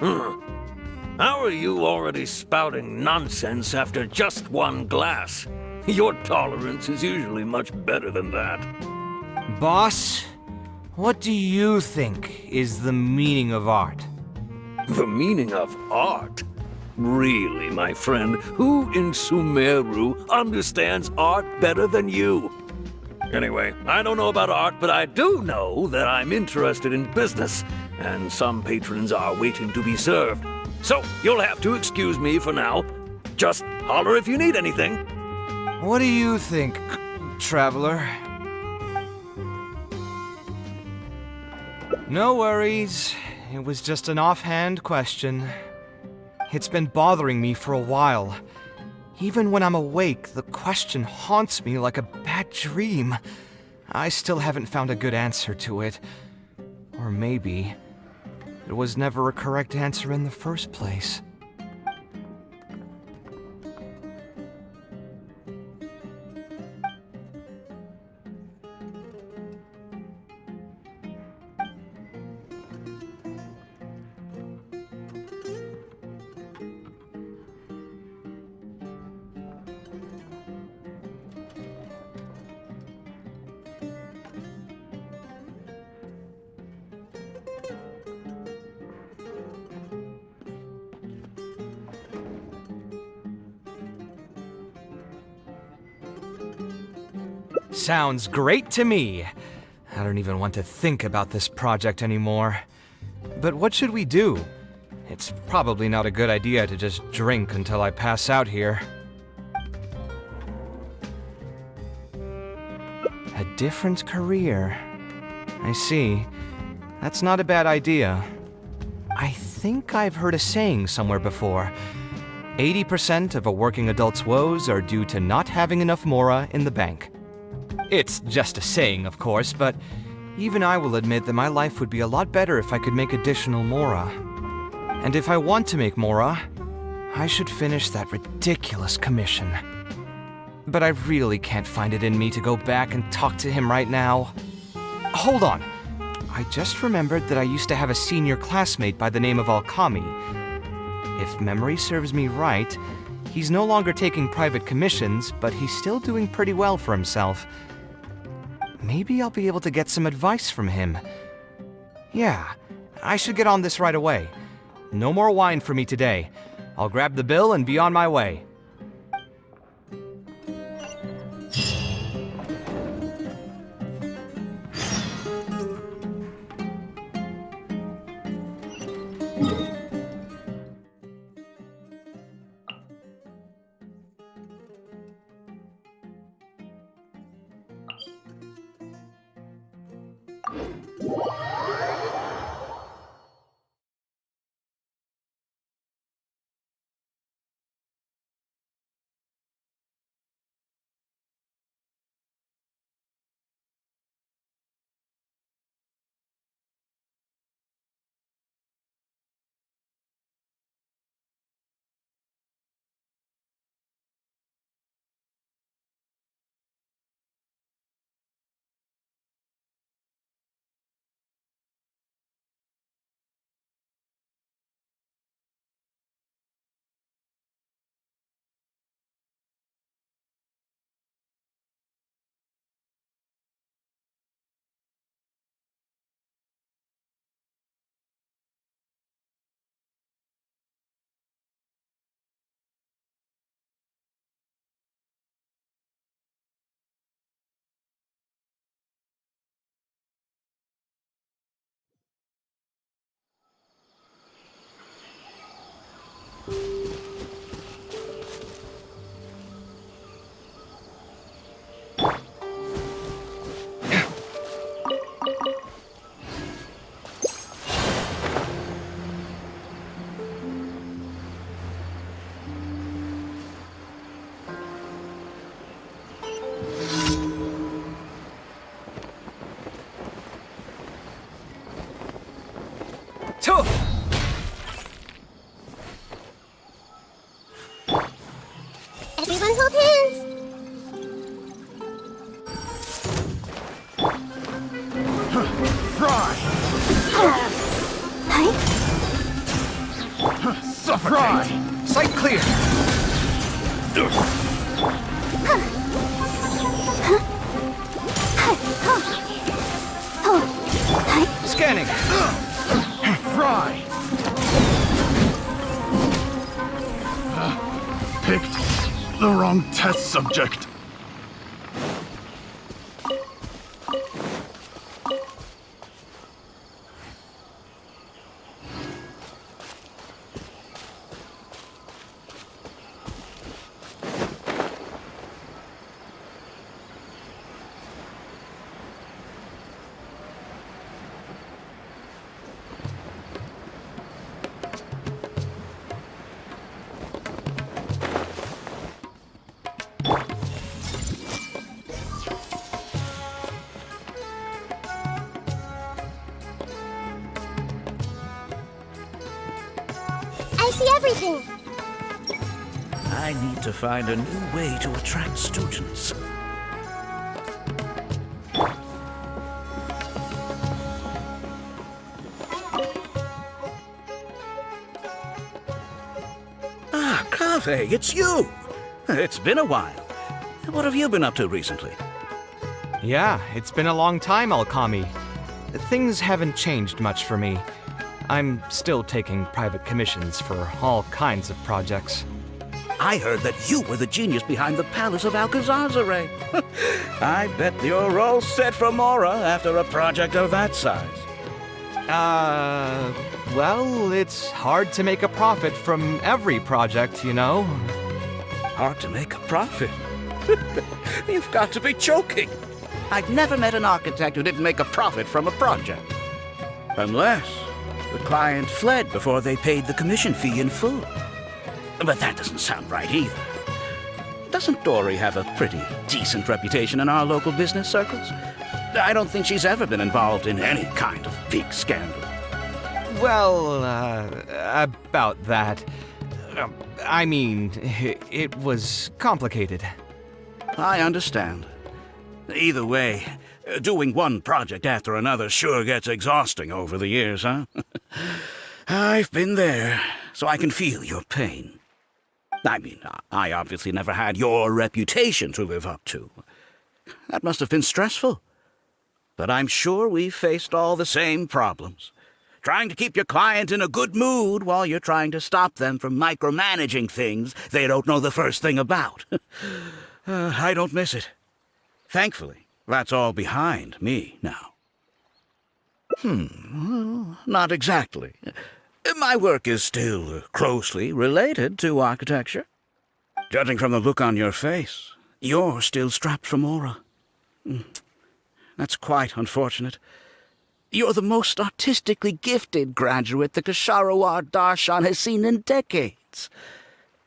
How are you already spouting nonsense after just one glass? Your tolerance is usually much better than that. Boss, what do you think is the meaning of art? The meaning of art? Really, my friend, who in Sumeru understands art better than you? Anyway, I don't know about art, but I do know that I'm interested in business, and some patrons are waiting to be served. So, you'll have to excuse me for now. Just holler if you need anything. What do you think, traveler? No worries. It was just an offhand question. It's been bothering me for a while. Even when I'm awake, the question haunts me like a bad dream. I still haven't found a good answer to it. Or maybe there was never a correct answer in the first place. Sounds great to me. I don't even want to think about this project anymore. But what should we do? It's probably not a good idea to just drink until I pass out here. A different career. I see. That's not a bad idea. I think I've heard a saying somewhere before. 80% of a working adult's woes are due to not having enough mora in the bank. It's just a saying, of course, but even I will admit that my life would be a lot better if I could make additional mora. And if I want to make mora, I should finish that ridiculous commission. But I really can't find it in me to go back and talk to him right now. Hold on. I just remembered that I used to have a senior classmate by the name of Alkami. If memory serves me right, he's no longer taking private commissions, but he's still doing pretty well for himself. Maybe I'll be able to get some advice from him. Yeah, I should get on this right away. No more wine for me today. I'll grab the bill and be on my way. Everyone hold hands. Fry! Hi. Fry! Sight clear! Scanning! Fry! Picked the wrong test subject. I see everything. I need to find a new way to attract students. Ah, Kaveh, it's you! It's been a while. What have you been up to recently? Yeah, it's been a long time, Alkami. Things haven't changed much for me. I'm still taking private commissions for all kinds of projects. I heard that you were the genius behind the Palace of Alcazazare. I bet you're all set for Mora after a project of that size. Well, it's hard to make a profit from every project, you know? Hard to make a profit? You've got to be joking. I've never met an architect who didn't make a profit from a project. Unless the client fled before they paid the commission fee in full. But that doesn't sound right either. Doesn't Dory have a pretty decent reputation in our local business circles? I don't think she's ever been involved in any kind of big scandal. Well, about that. I mean, it was complicated. I understand. Either way, doing one project after another sure gets exhausting over the years, huh? I've been there, so I can feel your pain. I mean, I obviously never had your reputation to live up to. That must have been stressful. But I'm sure we've faced all the same problems. Trying to keep your client in a good mood while you're trying to stop them from micromanaging things they don't know the first thing about. I don't miss it. Thankfully, that's all behind me now. Well, not exactly. My work is still closely related to architecture. Judging from the look on your face, you're still strapped for Mora. That's quite unfortunate. You're the most artistically gifted graduate the Ksharawar Darshan has seen in decades.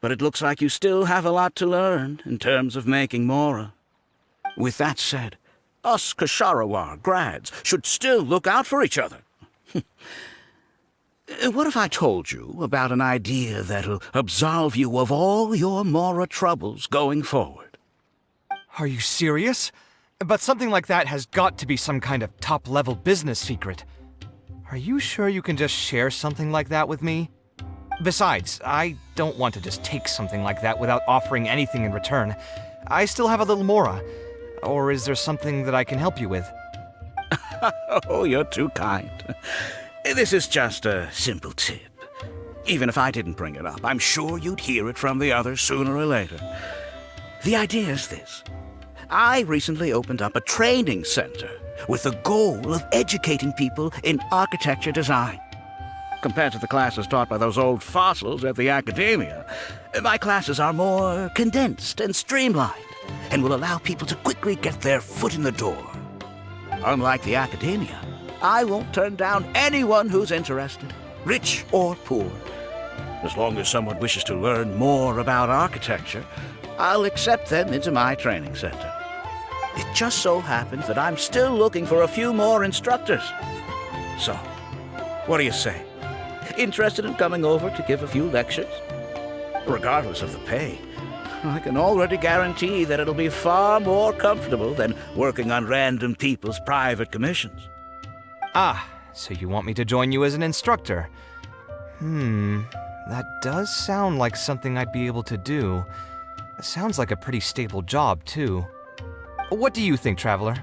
But it looks like you still have a lot to learn in terms of making Mora. With that said, us Ksharawar grads should still look out for each other. What if I told you about an idea that'll absolve you of all your Mora troubles going forward? Are you serious? But something like that has got to be some kind of top-level business secret. Are you sure you can just share something like that with me? Besides, I don't want to just take something like that without offering anything in return. I still have a little Mora. Or is there something that I can help you with? Oh, you're too kind. This is just a simple tip. Even if I didn't bring it up, I'm sure you'd hear it from the others sooner or later. The idea is this. I recently opened up a training center with the goal of educating people in architecture design. Compared to the classes taught by those old fossils at the academia, my classes are more condensed and streamlined and will allow people to quickly get their foot in the door. Unlike the academia, I won't turn down anyone who's interested, rich or poor. As long as someone wishes to learn more about architecture, I'll accept them into my training center. It just so happens that I'm still looking for a few more instructors. So, what do you say? Interested in coming over to give a few lectures? Regardless of the pay, I can already guarantee that it'll be far more comfortable than working on random people's private commissions. Ah, so you want me to join you as an instructor? That does sound like something I'd be able to do. It sounds like a pretty stable job, too. What do you think, Traveler?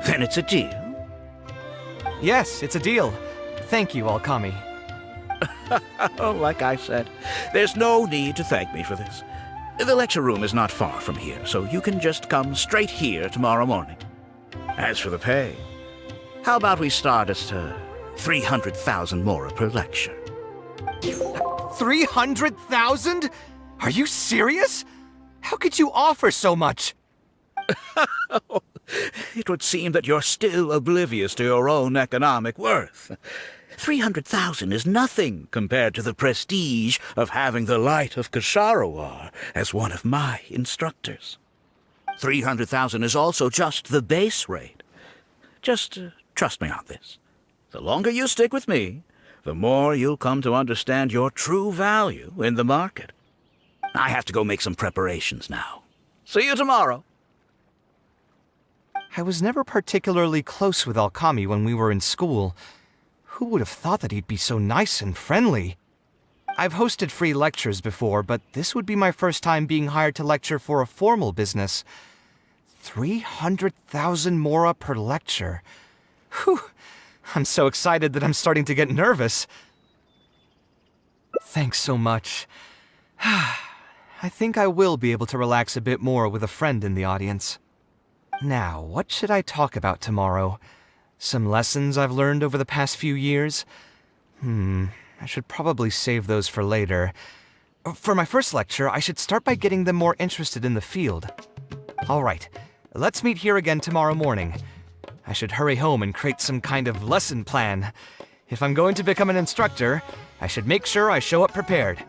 Then it's a deal. Yes, it's a deal. Thank you, Alkami. Like I said, there's no need to thank me for this. The lecture room is not far from here, so you can just come straight here tomorrow morning. As for the pay, how about we start at 300,000 Mora per lecture? 300,000? Are you serious? How could you offer so much? It would seem that you're still oblivious to your own economic worth. 300,000 is nothing compared to the prestige of having the Light of Ksharawar as one of my instructors. 300,000 is also just the base rate. Just trust me on this. The longer you stick with me, the more you'll come to understand your true value in the market. I have to go make some preparations now. See you tomorrow. I was never particularly close with Alkami when we were in school. Who would have thought that he'd be so nice and friendly? I've hosted free lectures before, but this would be my first time being hired to lecture for a formal business. 300,000 Mora per lecture. Whew! I'm so excited that I'm starting to get nervous. Thanks so much. I think I will be able to relax a bit more with a friend in the audience. Now, what should I talk about tomorrow? Some lessons I've learned over the past few years? I should probably save those for later. For my first lecture, I should start by getting them more interested in the field. Alright, let's meet here again tomorrow morning. I should hurry home and create some kind of lesson plan. If I'm going to become an instructor, I should make sure I show up prepared.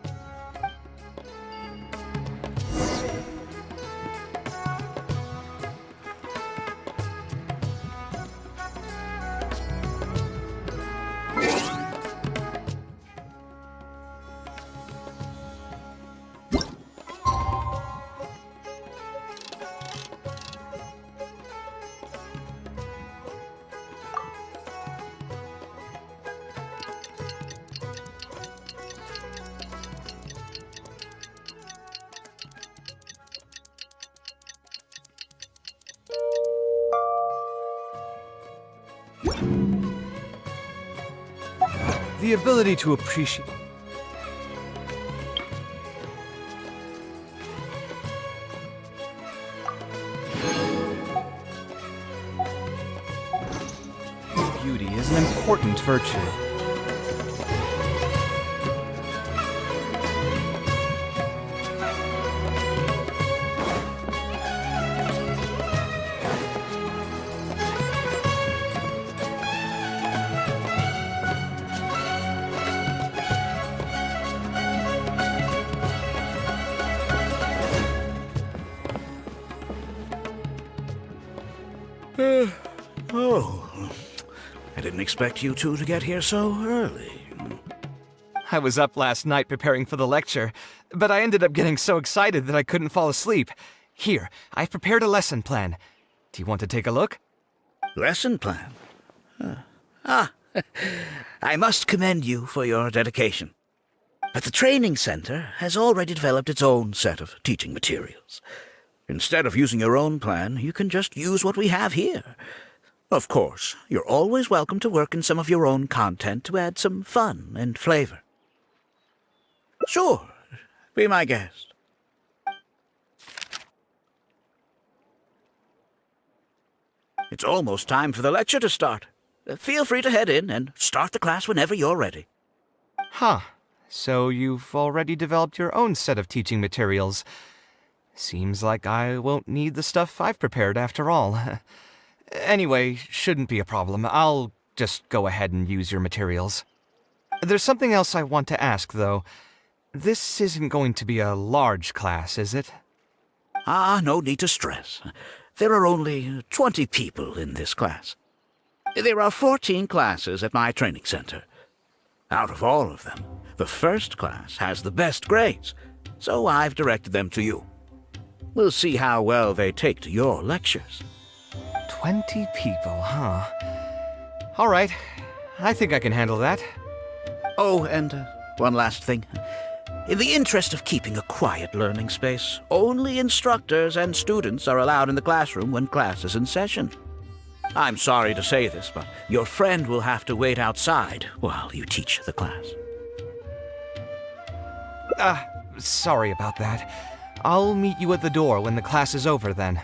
The ability to appreciate... Beauty is an important virtue. Oh, I didn't expect you two to get here so early. I was up last night preparing for the lecture, but I ended up getting so excited that I couldn't fall asleep. Here, I've prepared a lesson plan. Do you want to take a look? Lesson plan? I must commend you for your dedication. But the training center has already developed its own set of teaching materials. Instead of using your own plan, you can just use what we have here. Of course, you're always welcome to work in some of your own content to add some fun and flavor. Sure, be my guest. It's almost time for the lecture to start. Feel free to head in and start the class whenever you're ready. Huh. So you've already developed your own set of teaching materials. Seems like I won't need the stuff I've prepared after all. Anyway, shouldn't be a problem. I'll just go ahead and use your materials. There's something else I want to ask, though. This isn't going to be a large class, is it? No need to stress. There are only 20 people in this class. There are 14 classes at my training center. Out of all of them, the first class has the best grades, so I've directed them to you. We'll see how well they take to your lectures. 20 people, huh? All right. I think I can handle that. Oh, and one last thing. In the interest of keeping a quiet learning space, only instructors and students are allowed in the classroom when class is in session. I'm sorry to say this, but your friend will have to wait outside while you teach the class. Sorry about that. I'll meet you at the door when the class is over, then.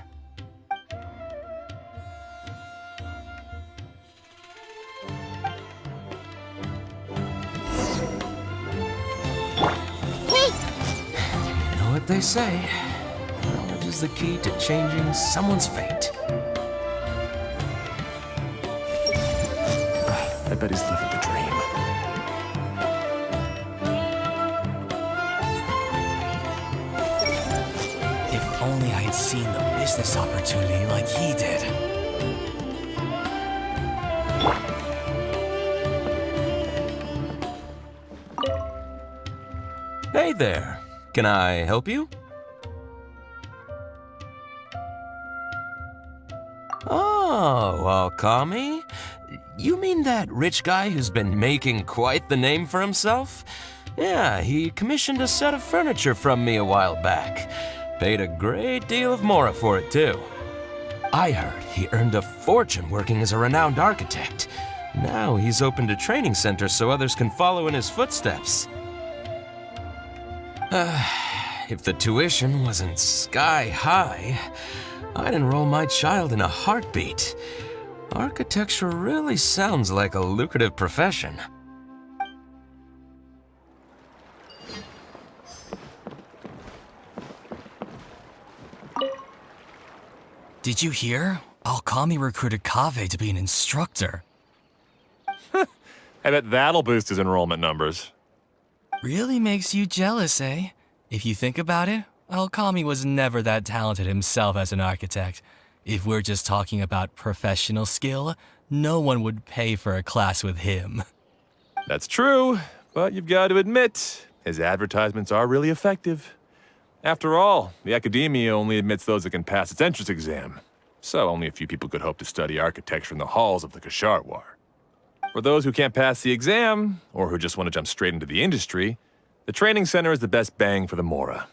You know what they say. Knowledge is the key to changing someone's fate. I bet he's living the dream. If only I had seen the business opportunity like he did. Hey there. Can I help you? Oh, Akami? You mean that rich guy who's been making quite the name for himself? Yeah, he commissioned a set of furniture from me a while back. Paid a great deal of mora for it, too. I heard he earned a fortune working as a renowned architect. Now he's opened a training center so others can follow in his footsteps. If the tuition wasn't sky high, I'd enroll my child in a heartbeat. Architecture really sounds like a lucrative profession. Did you hear? Alkami recruited Kaveh to be an instructor. I bet that'll boost his enrollment numbers. Really makes you jealous, eh? If you think about it, Alkami was never that talented himself as an architect. If we're just talking about professional skill, no one would pay for a class with him. That's true, but you've got to admit, his advertisements are really effective. After all, the academia only admits those that can pass its entrance exam, so only a few people could hope to study architecture in the halls of the Kasharwar. For those who can't pass the exam, or who just want to jump straight into the industry, the training center is the best bang for the Mora.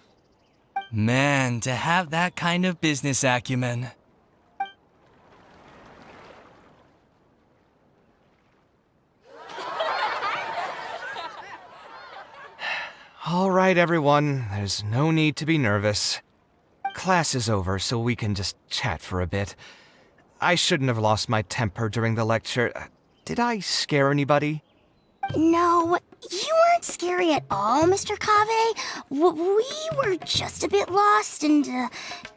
Man, to have that kind of business acumen. All right, everyone. There's no need to be nervous. Class is over, so we can just chat for a bit. I shouldn't have lost my temper during the lecture. Did I scare anybody? No, you weren't scary at all, Mr. Kaveh. We were just a bit lost and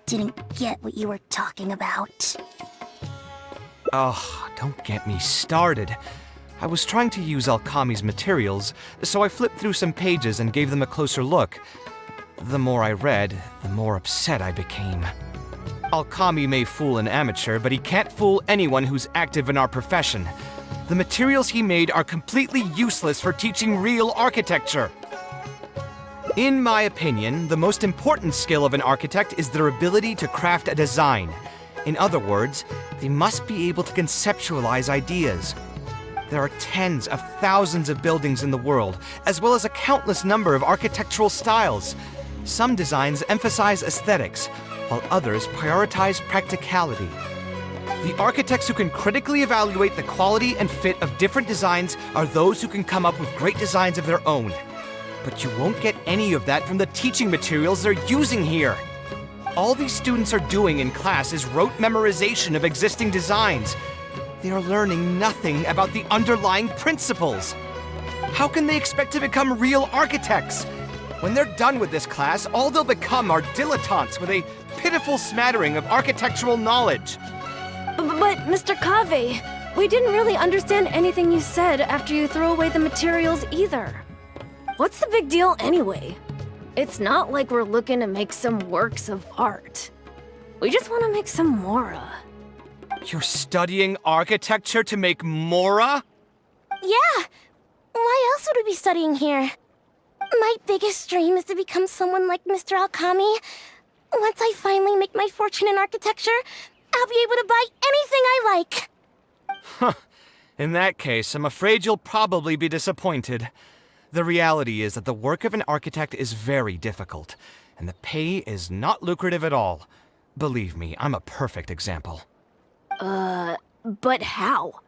didn't get what you were talking about. Oh, don't get me started. I was trying to use Alkami's materials, so I flipped through some pages and gave them a closer look. The more I read, the more upset I became. Alkami may fool an amateur, but he can't fool anyone who's active in our profession. The materials he made are completely useless for teaching real architecture. In my opinion, the most important skill of an architect is their ability to craft a design. In other words, they must be able to conceptualize ideas. There are tens of thousands of buildings in the world, as well as a countless number of architectural styles. Some designs emphasize aesthetics, while others prioritize practicality. The architects who can critically evaluate the quality and fit of different designs are those who can come up with great designs of their own. But you won't get any of that from the teaching materials they're using here. All these students are doing in class is rote memorization of existing designs. They are learning nothing about the underlying principles. How can they expect to become real architects? When they're done with this class, all they'll become are dilettantes with a pitiful smattering of architectural knowledge. But Mr. Kaveh, we didn't really understand anything you said after you threw away the materials either. What's the big deal anyway? It's not like we're looking to make some works of art. We just want to make some Mora. You're studying architecture to make Mora? Yeah. Why else would we be studying here? My biggest dream is to become someone like Mr. Alkami. Once I finally make my fortune in architecture, I'll be able to buy anything I like. Huh. In that case, I'm afraid you'll probably be disappointed. The reality is that the work of an architect is very difficult, and the pay is not lucrative at all. Believe me, I'm a perfect example. But how?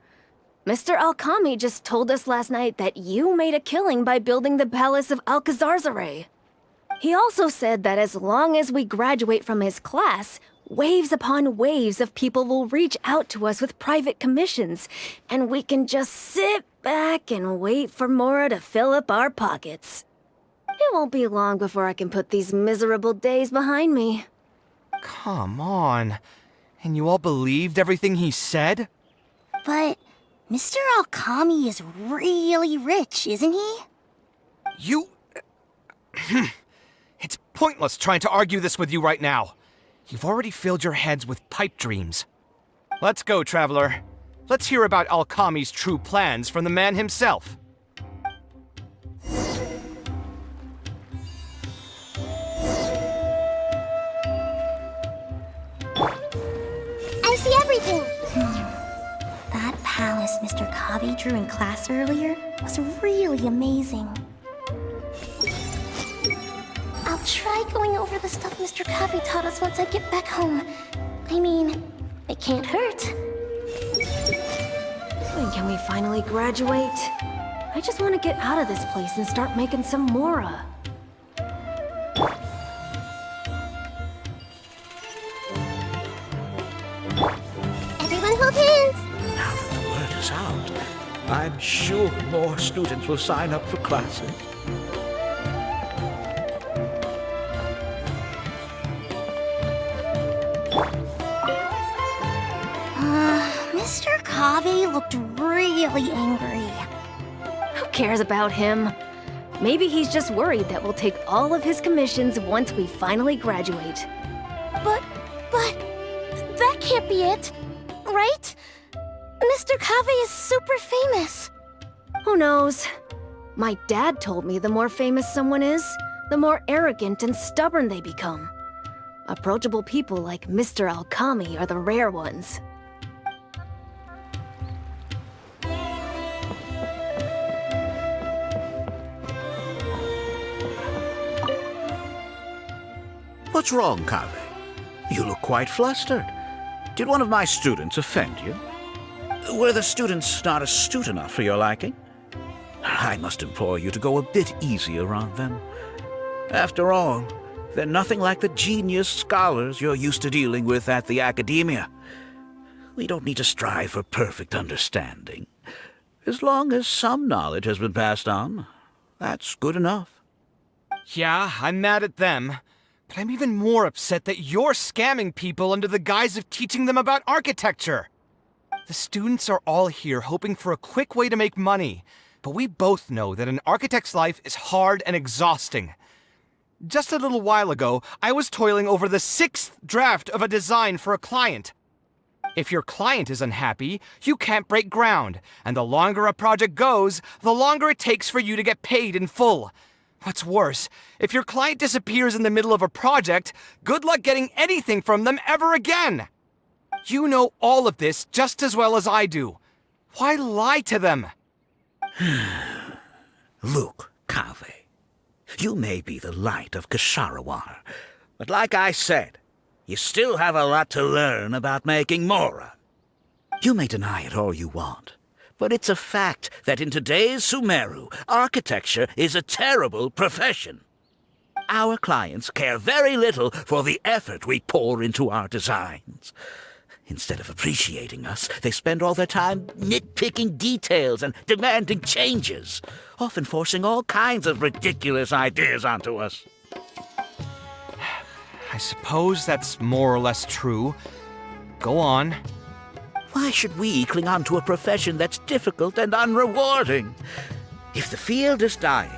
Mr. Alkami just told us last night that you made a killing by building the Palace of Alcazarzare. He also said that as long as we graduate from his class, waves upon waves of people will reach out to us with private commissions, and we can just sit back and wait for Mora to fill up our pockets. It won't be long before I can put these miserable days behind me. Come on. And you all believed everything he said? But Mr. Alkami is really rich, isn't he? You... It's pointless trying to argue this with you right now. You've already filled your heads with pipe dreams. Let's go, Traveler. Let's hear about Alkami's true plans from the man himself. I see everything! That palace Mr. Kaveh drew in class earlier was really amazing. I'll try going over the stuff Mr. Kaveh taught us once I get back home. I mean, it can't hurt. When can we finally graduate? I just want to get out of this place and start making some Mora. Everyone hold hands! Now that the word is out, I'm sure more students will sign up for classes. Mr. Kaveh looked really angry. cares about him? Maybe he's just worried that we'll take all of his commissions once we finally graduate. But, that can't be it, right? Mr. Kaveh is super famous. Who knows? My dad told me the more famous someone is, the more arrogant and stubborn they become. Approachable people like Mr. Alkami are the rare ones. What's wrong, Kaveh? You look quite flustered. Did one of my students offend you? Were the students not astute enough for your liking? I must implore you to go a bit easier on them. After all, they're nothing like the genius scholars you're used to dealing with at the academia. We don't need to strive for perfect understanding. As long as some knowledge has been passed on, that's good enough. Yeah, I'm mad at them. But I'm even more upset that you're scamming people under the guise of teaching them about architecture. The students are all here hoping for a quick way to make money, but we both know that an architect's life is hard and exhausting. Just a little while ago, I was toiling over the 6th draft of a design for a client. If your client is unhappy, you can't break ground, and the longer a project goes, the longer it takes for you to get paid in full. What's worse, if your client disappears in the middle of a project, good luck getting anything from them ever again. You know all of this just as well as I do. Why lie to them? Look, Kaveh, you may be the light of Ksharawar, but like I said, you still have a lot to learn about making Mora. You may deny it all you want, but it's a fact that in today's Sumeru, architecture is a terrible profession. Our clients care very little for the effort we pour into our designs. Instead of appreciating us, they spend all their time nitpicking details and demanding changes, often forcing all kinds of ridiculous ideas onto us. I suppose that's more or less true. Go on. Why should we cling on to a profession that's difficult and unrewarding? If the field is dying,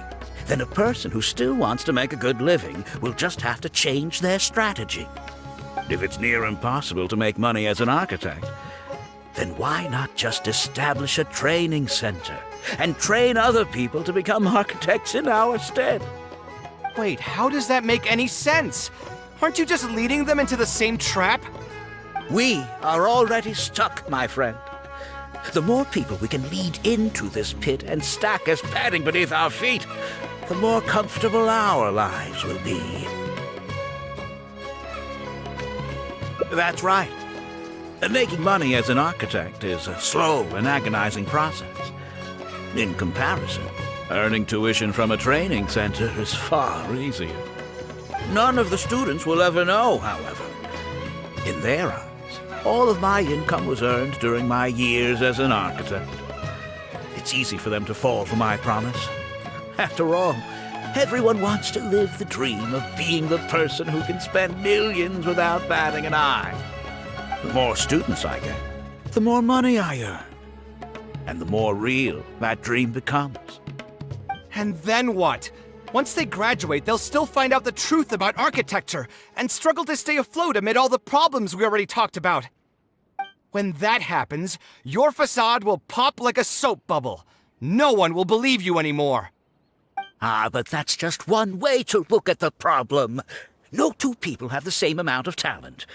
then a person who still wants to make a good living will just have to change their strategy. If it's near impossible to make money as an architect, then why not just establish a training center and train other people to become architects in our stead? Wait, how does that make any sense? Aren't you just leading them into the same trap? We are already stuck, my friend. The more people we can lead into this pit and stack as padding beneath our feet, the more comfortable our lives will be. That's right. Making money as an architect is a slow and agonizing process. In comparison, earning tuition from a training center is far easier. None of the students will ever know, however. In their eyes, all of my income was earned during my years as an architect. It's easy for them to fall for my promise. After all, everyone wants to live the dream of being the person who can spend millions without batting an eye. The more students I get, the more money I earn. And the more real that dream becomes. And then what? Once they graduate, they'll still find out the truth about architecture and struggle to stay afloat amid all the problems we already talked about. When that happens, your facade will pop like a soap bubble. No one will believe you anymore. Ah, but that's just one way to look at the problem. No two people have the same amount of talent.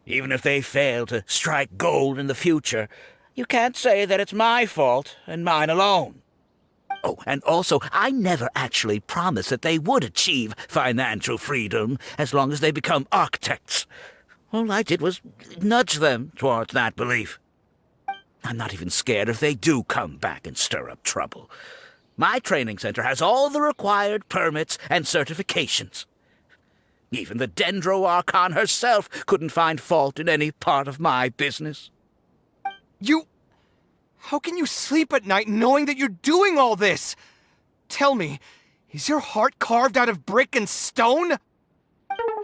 Even if they fail to strike gold in the future, you can't say that it's my fault and mine alone. Oh, and also, I never actually promised that they would achieve financial freedom as long as they become architects. All I did was nudge them towards that belief. I'm not even scared if they do come back and stir up trouble. My training center has all the required permits and certifications. Even the Dendro Archon herself couldn't find fault in any part of my business. How can you sleep at night knowing that you're doing all this? Tell me, is your heart carved out of brick and stone?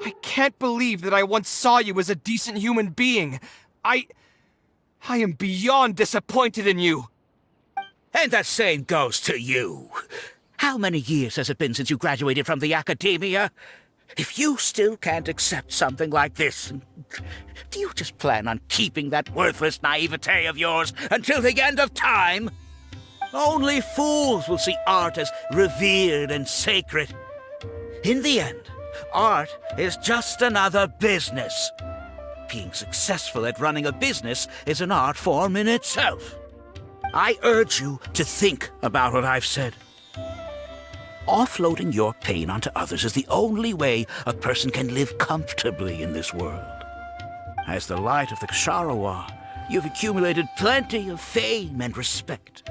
I can't believe that I once saw you as a decent human being. I am beyond disappointed in you. And the same goes to you. How many years has it been since you graduated from the academia? If you still can't accept something like this, do you just plan on keeping that worthless naivete of yours until the end of time? Only fools will see art as revered and sacred. In the end, art is just another business. Being successful at running a business is an art form in itself. I urge you to think about what I've said. Offloading your pain onto others is the only way a person can live comfortably in this world. As the light of the Ksharowa, you've accumulated plenty of fame and respect.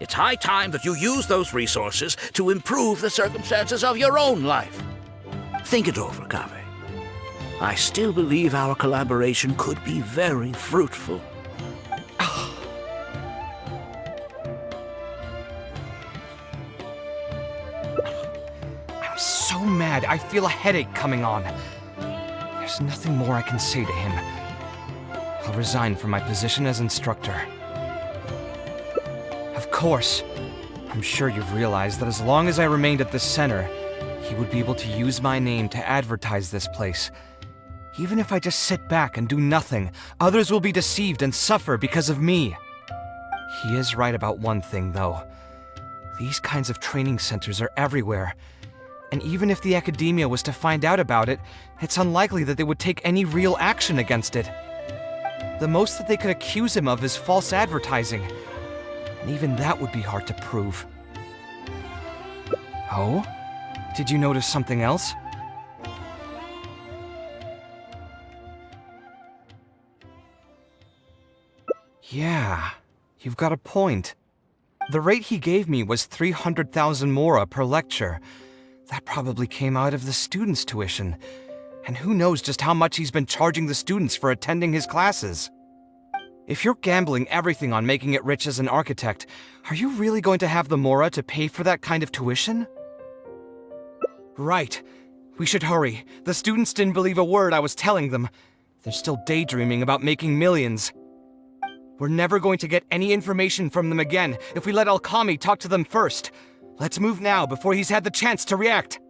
It's high time that you use those resources to improve the circumstances of your own life. Think it over, Kaveh. I still believe our collaboration could be very fruitful. I'm so mad, I feel a headache coming on. There's nothing more I can say to him. I'll resign from my position as instructor. Of course, I'm sure you've realized that as long as I remained at this center, he would be able to use my name to advertise this place. Even if I just sit back and do nothing, others will be deceived and suffer because of me. He is right about one thing, though. These kinds of training centers are everywhere. And even if the academia was to find out about it, it's unlikely that they would take any real action against it. The most that they could accuse him of is false advertising. And even that would be hard to prove. Oh? Did you notice something else? Yeah, you've got a point. The rate he gave me was 300,000 mora per lecture. That probably came out of the students' tuition. And who knows just how much he's been charging the students for attending his classes. If you're gambling everything on making it rich as an architect, are you really going to have the mora to pay for that kind of tuition? Right. We should hurry. The students didn't believe a word I was telling them. They're still daydreaming about making millions. We're never going to get any information from them again if we let Alkami talk to them first. Let's move now before he's had the chance to react.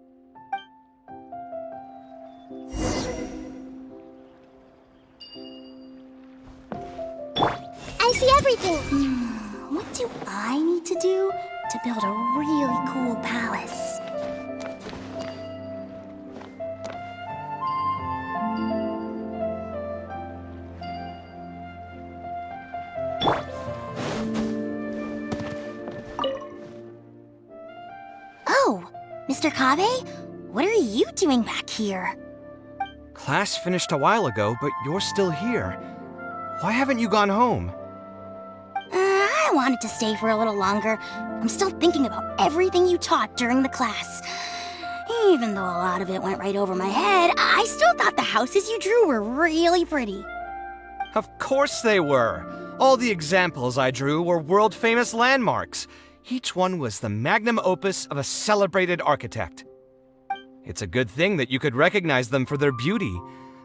I see everything. What do I need to do to build a really cool palace? Oh, Mr. Kaveh, what are you doing back here? Class finished a while ago, but you're still here. Why haven't you gone home? I wanted to stay for a little longer. I'm still thinking about everything you taught during the class. Even though a lot of it went right over my head, I still thought the houses you drew were really pretty. Of course they were. All the examples I drew were world-famous landmarks. Each one was the magnum opus of a celebrated architect. It's a good thing that you could recognize them for their beauty.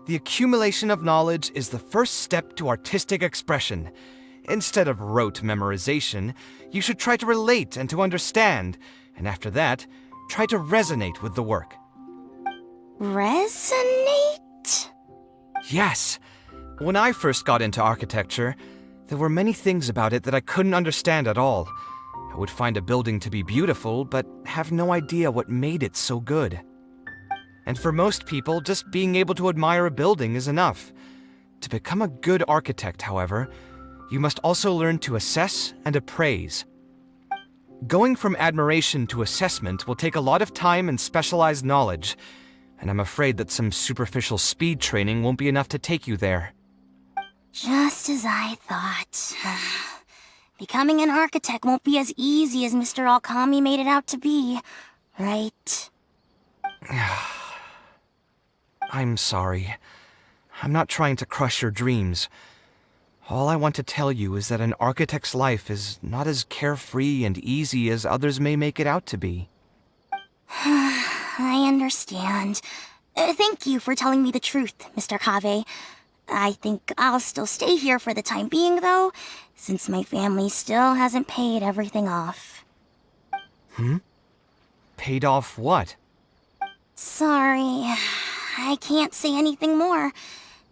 The accumulation of knowledge is the first step to artistic expression. Instead of rote memorization, you should try to relate and to understand, and after that, try to resonate with the work. Resonate? Yes. When I first got into architecture, there were many things about it that I couldn't understand at all. I would find a building to be beautiful, but have no idea what made it so good. And for most people, just being able to admire a building is enough. To become a good architect, however, you must also learn to assess and appraise. Going from admiration to assessment will take a lot of time and specialized knowledge, and I'm afraid that some superficial speed training won't be enough to take you there. Just as I thought. Becoming an architect won't be as easy as Mr. Alkami made it out to be, right? I'm sorry. I'm not trying to crush your dreams. All I want to tell you is that an architect's life is not as carefree and easy as others may make it out to be. I understand. Thank you for telling me the truth, Mr. Kaveh. I think I'll still stay here for the time being, though, since my family still hasn't paid everything off. Paid off what? Sorry, I can't say anything more.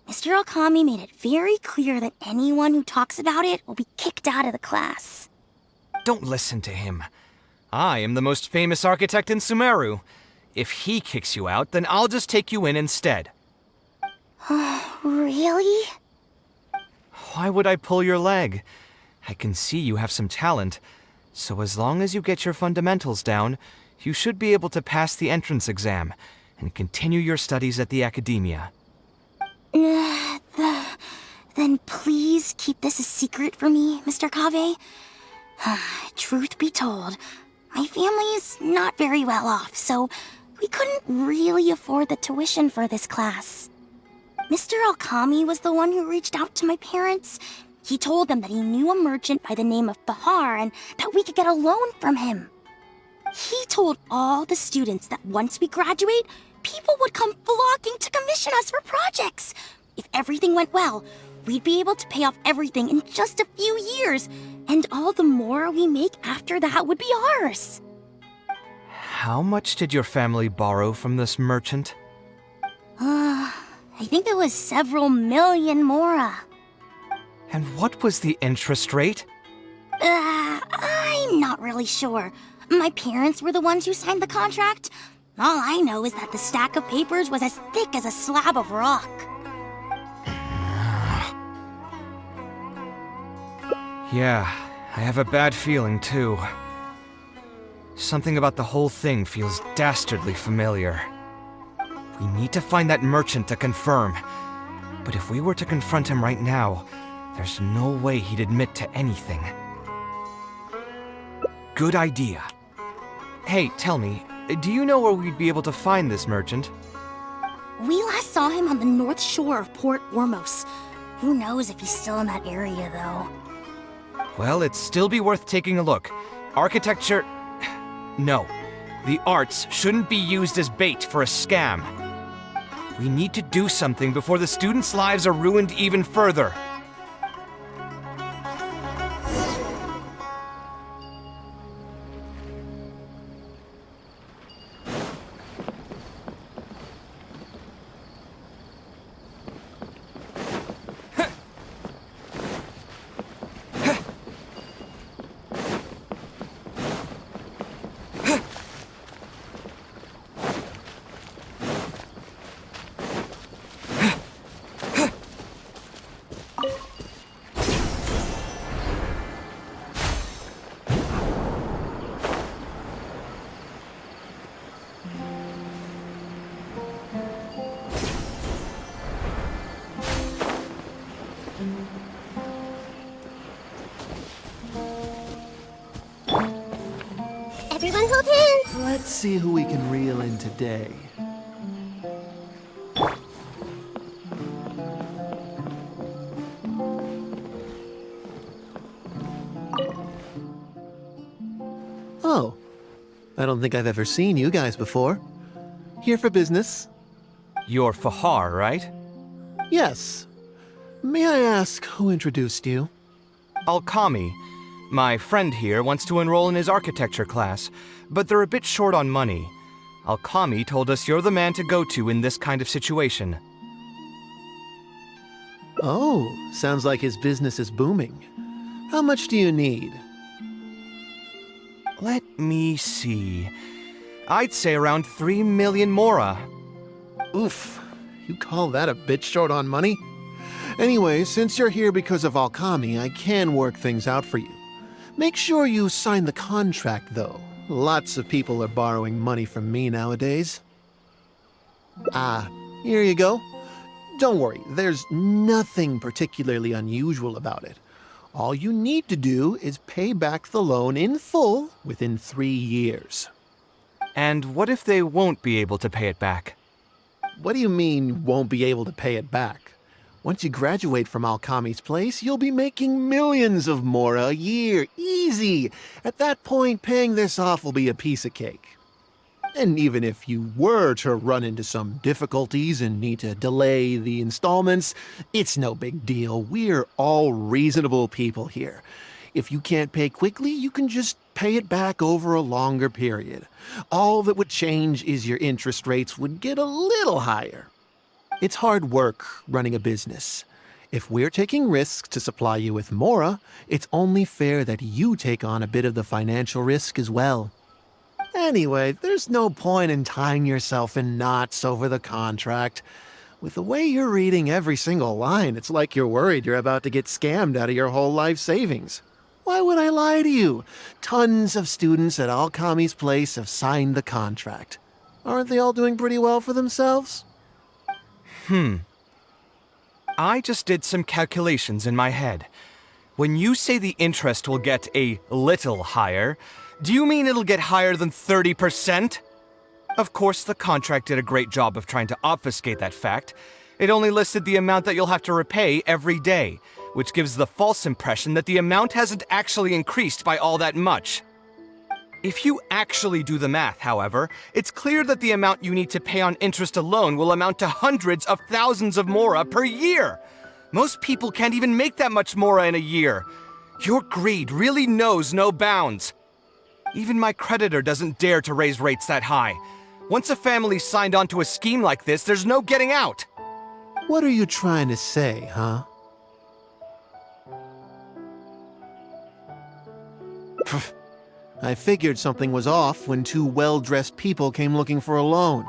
Mr. Alkami made it very clear that anyone who talks about it will be kicked out of the class. Don't listen to him. I am the most famous architect in Sumeru. If he kicks you out, then I'll just take you in instead. Really? Why would I pull your leg? I can see you have some talent, so as long as you get your fundamentals down, you should be able to pass the entrance exam and continue your studies at the academia. Then please keep this a secret for me, Mr. Kaveh. Truth be told, my family is not very well off, so we couldn't really afford the tuition for this class. Mr. Alkami was the one who reached out to my parents. He told them that he knew a merchant by the name of Bahar and that we could get a loan from him. He told all the students that once we graduate, people would come flocking to commission us for projects. If everything went well, we'd be able to pay off everything in just a few years, and all the more we make after that would be ours. How much did your family borrow from this merchant? I think it was several million mora. And what was the interest rate? I'm not really sure. My parents were the ones who signed the contract. All I know is that the stack of papers was as thick as a slab of rock. Yeah, I have a bad feeling too. Something about the whole thing feels dastardly familiar. We need to find that merchant to confirm. But if we were to confront him right now, there's no way he'd admit to anything. Good idea. Hey, tell me, do you know where we'd be able to find this merchant? We last saw him on the north shore of Port Ormos. Who knows if he's still in that area, though. Well, it'd still be worth taking a look. Architecture... No. The arts shouldn't be used as bait for a scam. We need to do something before the students' lives are ruined even further. Everyone hold hands! Let's see who we can reel in today. Oh, I don't think I've ever seen you guys before. Here for business? You're Fahar, right? Yes. May I ask who introduced you? Alkami. My friend here wants to enroll in his architecture class, but they're a bit short on money. Alkami told us you're the man to go to in this kind of situation. Oh, sounds like his business is booming. How much do you need? Let me see. I'd say around 3 million mora. Oof, you call that a bit short on money? Anyway, since you're here because of Alkami, I can work things out for you. Make sure you sign the contract, though. Lots of people are borrowing money from me nowadays. Here you go. Don't worry, there's nothing particularly unusual about it. All you need to do is pay back the loan in full within 3 years. And what if they won't be able to pay it back? What do you mean, won't be able to pay it back? Once you graduate from Alkami's place, you'll be making millions of mora a year. Easy! At that point, paying this off will be a piece of cake. And even if you were to run into some difficulties and need to delay the installments, it's no big deal. We're all reasonable people here. If you can't pay quickly, you can just pay it back over a longer period. All that would change is your interest rates would get a little higher. It's hard work running a business. If we're taking risks to supply you with Mora, it's only fair that you take on a bit of the financial risk as well. Anyway, there's no point in tying yourself in knots over the contract. With the way you're reading every single line, it's like you're worried you're about to get scammed out of your whole life savings. Why would I lie to you? Tons of students at Alkami's place have signed the contract. Aren't they all doing pretty well for themselves? I just did some calculations in my head. When you say the interest will get a little higher, do you mean it'll get higher than 30%? Of course, the contract did a great job of trying to obfuscate that fact. It only listed the amount that you'll have to repay every day, which gives the false impression that the amount hasn't actually increased by all that much. If you actually do the math, however, it's clear that the amount you need to pay on interest alone will amount to hundreds of thousands of Mora per year. Most people can't even make that much Mora in a year. Your greed really knows no bounds. Even my creditor doesn't dare to raise rates that high. Once a family's signed on to a scheme like this, there's no getting out. What are you trying to say, huh? I figured something was off when two well-dressed people came looking for a loan.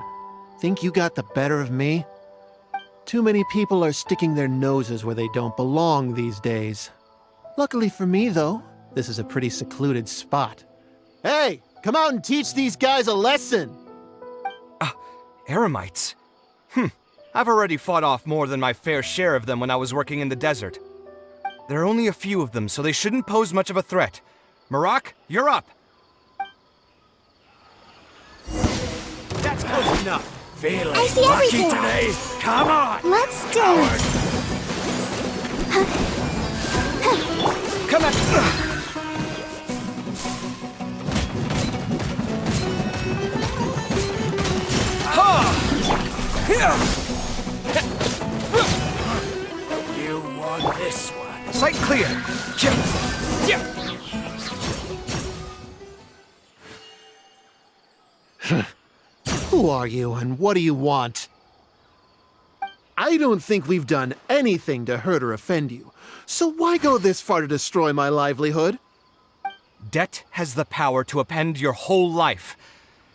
Think you got the better of me? Too many people are sticking their noses where they don't belong these days. Luckily for me, though, this is a pretty secluded spot. Hey, come out and teach these guys a lesson! Eremites? I've already fought off more than my fair share of them when I was working in the desert. There are only a few of them, so they shouldn't pose much of a threat. Marak, you're up! That's close enough. Feeling I see lucky everything. today? Come on! Let's dance! Come on! You want this one. Sight clear! Who are you and what do you want? I don't think we've done anything to hurt or offend you, so why go this far to destroy my livelihood? Debt has the power to upend your whole life.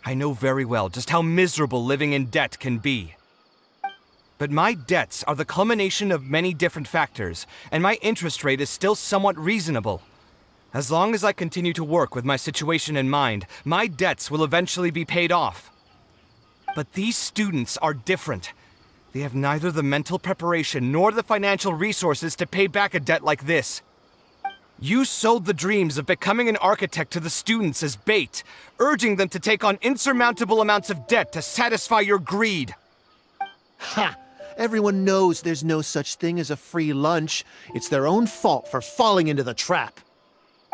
I know very well just how miserable living in debt can be. But my debts are the culmination of many different factors, and my interest rate is still somewhat reasonable. As long as I continue to work with my situation in mind, my debts will eventually be paid off. But these students are different. They have neither the mental preparation nor the financial resources to pay back a debt like this. You sold the dreams of becoming an architect to the students as bait, urging them to take on insurmountable amounts of debt to satisfy your greed. Ha! Everyone knows there's no such thing as a free lunch. It's their own fault for falling into the trap.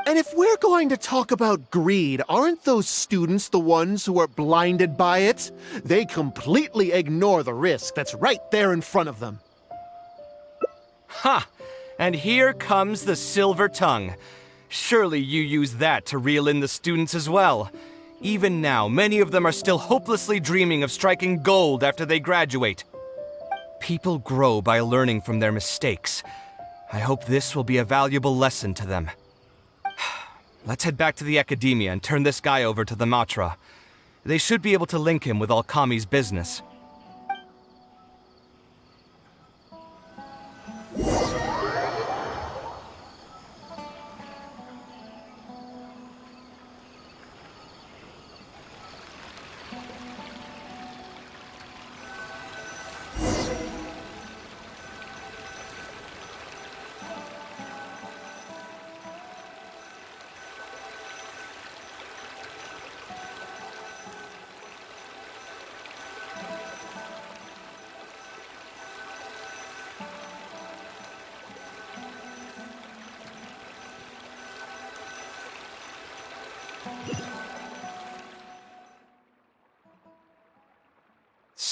And if we're going to talk about greed, aren't those students the ones who are blinded by it? They completely ignore the risk that's right there in front of them. Ha! And here comes the silver tongue. Surely you use that to reel in the students as well. Even now, many of them are still hopelessly dreaming of striking gold after they graduate. People grow by learning from their mistakes. I hope this will be a valuable lesson to them. Let's head back to the academia and turn this guy over to the Matra. They should be able to link him with Alkami's business.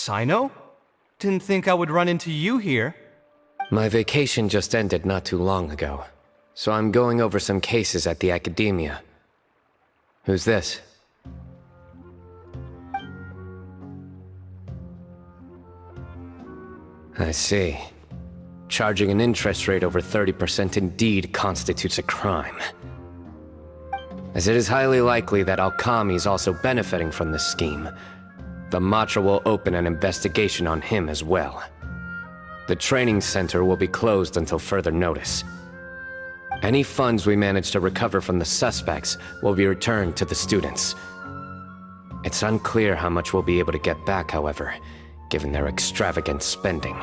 Sino? Didn't think I would run into you here. My vacation just ended not too long ago, so I'm going over some cases at the academia. Who's this? I see. Charging an interest rate over 30% indeed constitutes a crime. As it is highly likely that Alkami is also benefiting from this scheme, the Matra will open an investigation on him as well. The training center will be closed until further notice. Any funds we manage to recover from the suspects will be returned to the students. It's unclear how much we'll be able to get back, however, given their extravagant spending.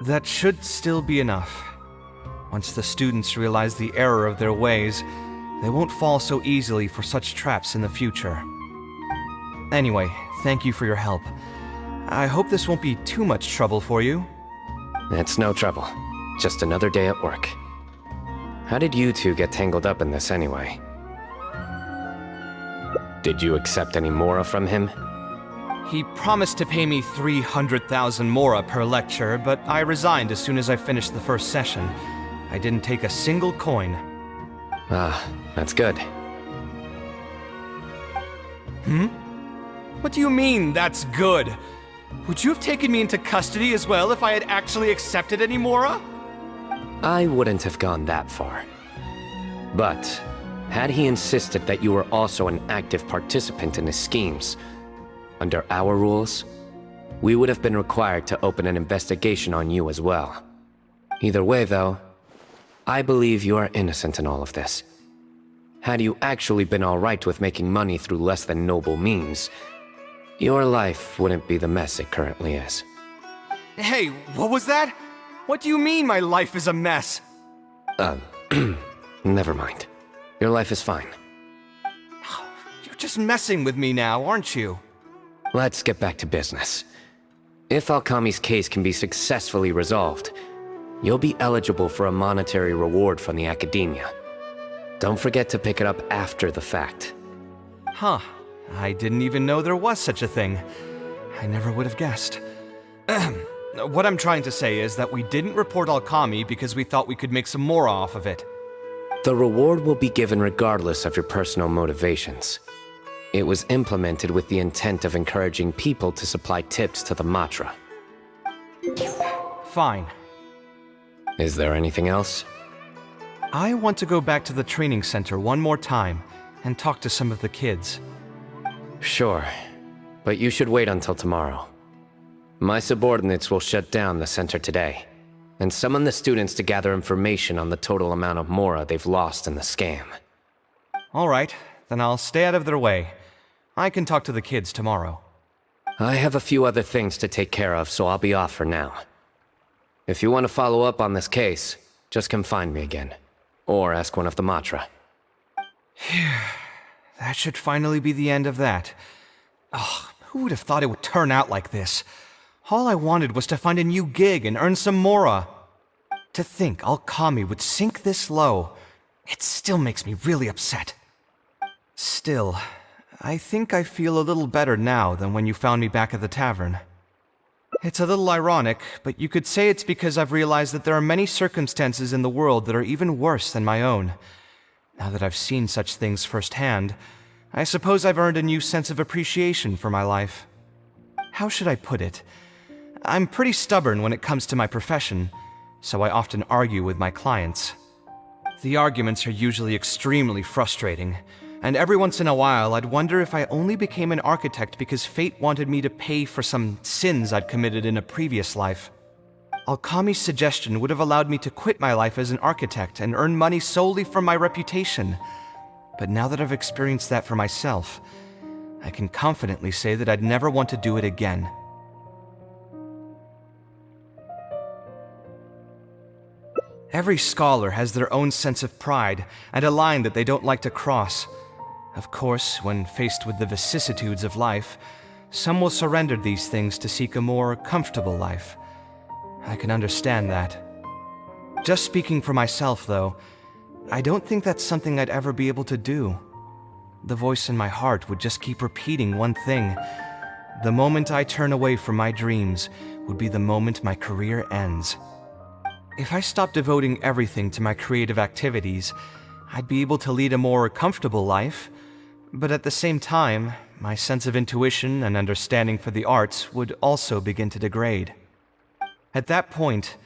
That should still be enough. Once the students realize the error of their ways, they won't fall so easily for such traps in the future. Anyway, thank you for your help. I hope this won't be too much trouble for you. It's no trouble. Just another day at work. How did you two get tangled up in this anyway? Did you accept any mora from him? He promised to pay me 300,000 mora per lecture, but I resigned as soon as I finished the first session. I didn't take a single coin. Ah, that's good. What do you mean, that's good? Would you have taken me into custody as well if I had actually accepted any mora? I wouldn't have gone that far. But, had he insisted that you were also an active participant in his schemes, under our rules, we would have been required to open an investigation on you as well. Either way, though, I believe you are innocent in all of this. Had you actually been alright with making money through less than noble means, your life wouldn't be the mess it currently is. Hey, what was that? What do you mean my life is a mess? Never mind. Your life is fine. You're just messing with me now, aren't you? Let's get back to business. If Alkami's case can be successfully resolved, you'll be eligible for a monetary reward from the academia. Don't forget to pick it up after the fact. Huh. I didn't even know there was such a thing. I never would have guessed. What I'm trying to say is that we didn't report Alkami because we thought we could make some more off of it. The reward will be given regardless of your personal motivations. It was implemented with the intent of encouraging people to supply tips to the Matra. Fine. Is there anything else? I want to go back to the training center one more time and talk to some of the kids. Sure, but you should wait until tomorrow. My subordinates will shut down the center today, and summon the students to gather information on the total amount of mora they've lost in the scam. Alright, then I'll stay out of their way. I can talk to the kids tomorrow. I have a few other things to take care of, so I'll be off for now. If you want to follow up on this case, just come find me again. Or ask one of the Matra. That should finally be the end of that. Oh, who would have thought it would turn out like this? All I wanted was to find a new gig and earn some mora. To think Alkami would sink this low, it still makes me really upset. Still, I think I feel a little better now than when you found me back at the tavern. It's a little ironic, but you could say it's because I've realized that there are many circumstances in the world that are even worse than my own. Now that I've seen such things firsthand, I suppose I've earned a new sense of appreciation for my life. How should I put it? I'm pretty stubborn when it comes to my profession, so I often argue with my clients. The arguments are usually extremely frustrating, and every once in a while I'd wonder if I only became an architect because fate wanted me to pay for some sins I'd committed in a previous life. Alkami's suggestion would have allowed me to quit my life as an architect and earn money solely from my reputation. But now that I've experienced that for myself, I can confidently say that I'd never want to do it again. Every scholar has their own sense of pride and a line that they don't like to cross. Of course, when faced with the vicissitudes of life, some will surrender these things to seek a more comfortable life. I can understand that. Just speaking for myself, though, I don't think that's something I'd ever be able to do. The voice in my heart would just keep repeating one thing. The moment I turn away from my dreams would be the moment my career ends. If I stopped devoting everything to my creative activities, I'd be able to lead a more comfortable life, but at the same time, my sense of intuition and understanding for the arts would also begin to degrade. At that point,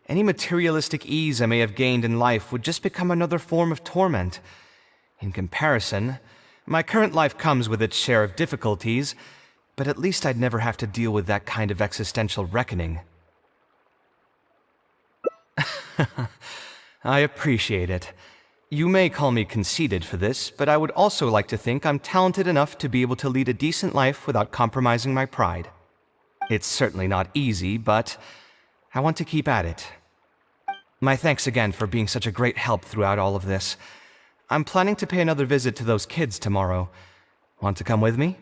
any materialistic ease I may have gained in life would just become another form of torment. In comparison, my current life comes with its share of difficulties, but at least I'd never have to deal with that kind of existential reckoning. I appreciate it. You may call me conceited for this, but I would also like to think I'm talented enough to be able to lead a decent life without compromising my pride. It's certainly not easy, but I want to keep at it. My thanks again for being such a great help throughout all of this. I'm planning to pay another visit to those kids tomorrow. Want to come with me?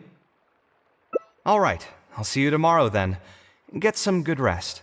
All right, I'll see you tomorrow then. Get some good rest.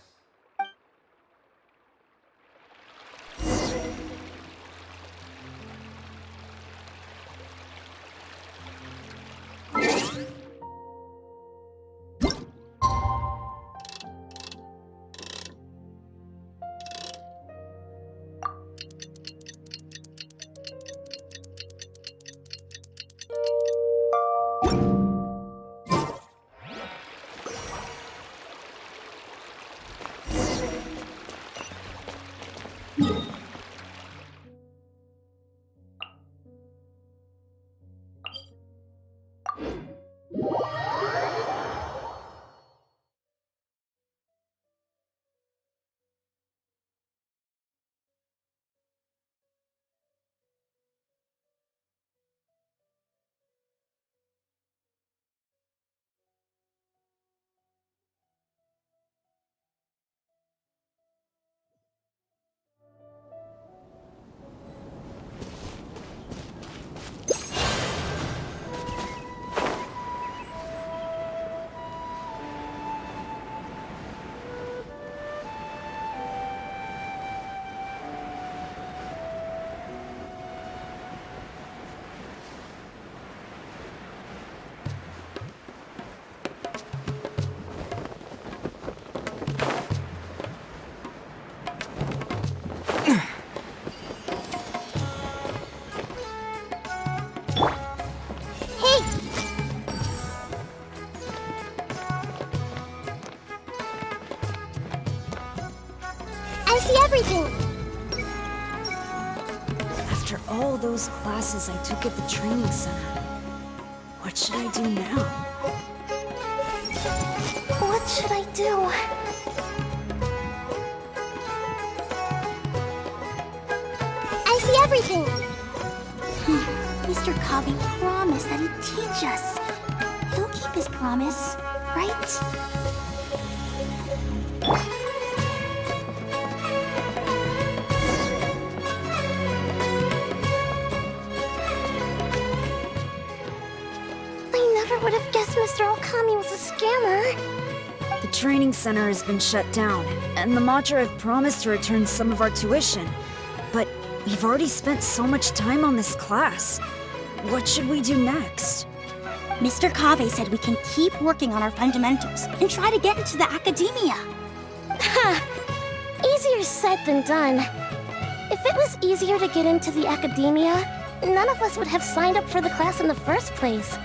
After all those classes I took at the training center, what should I do now? What should I do? I see everything! Mr. Kaveh promised that he'd teach us. He'll keep his promise, right? I would have guessed Mr. Alkami was a scammer. The training center has been shut down, and the Matra have promised to return some of our tuition. But we've already spent so much time on this class. What should we do next? Mr. Kaveh said we can keep working on our fundamentals and try to get into the academia. Easier said than done. If it was easier to get into the academia, none of us would have signed up for the class in the first place.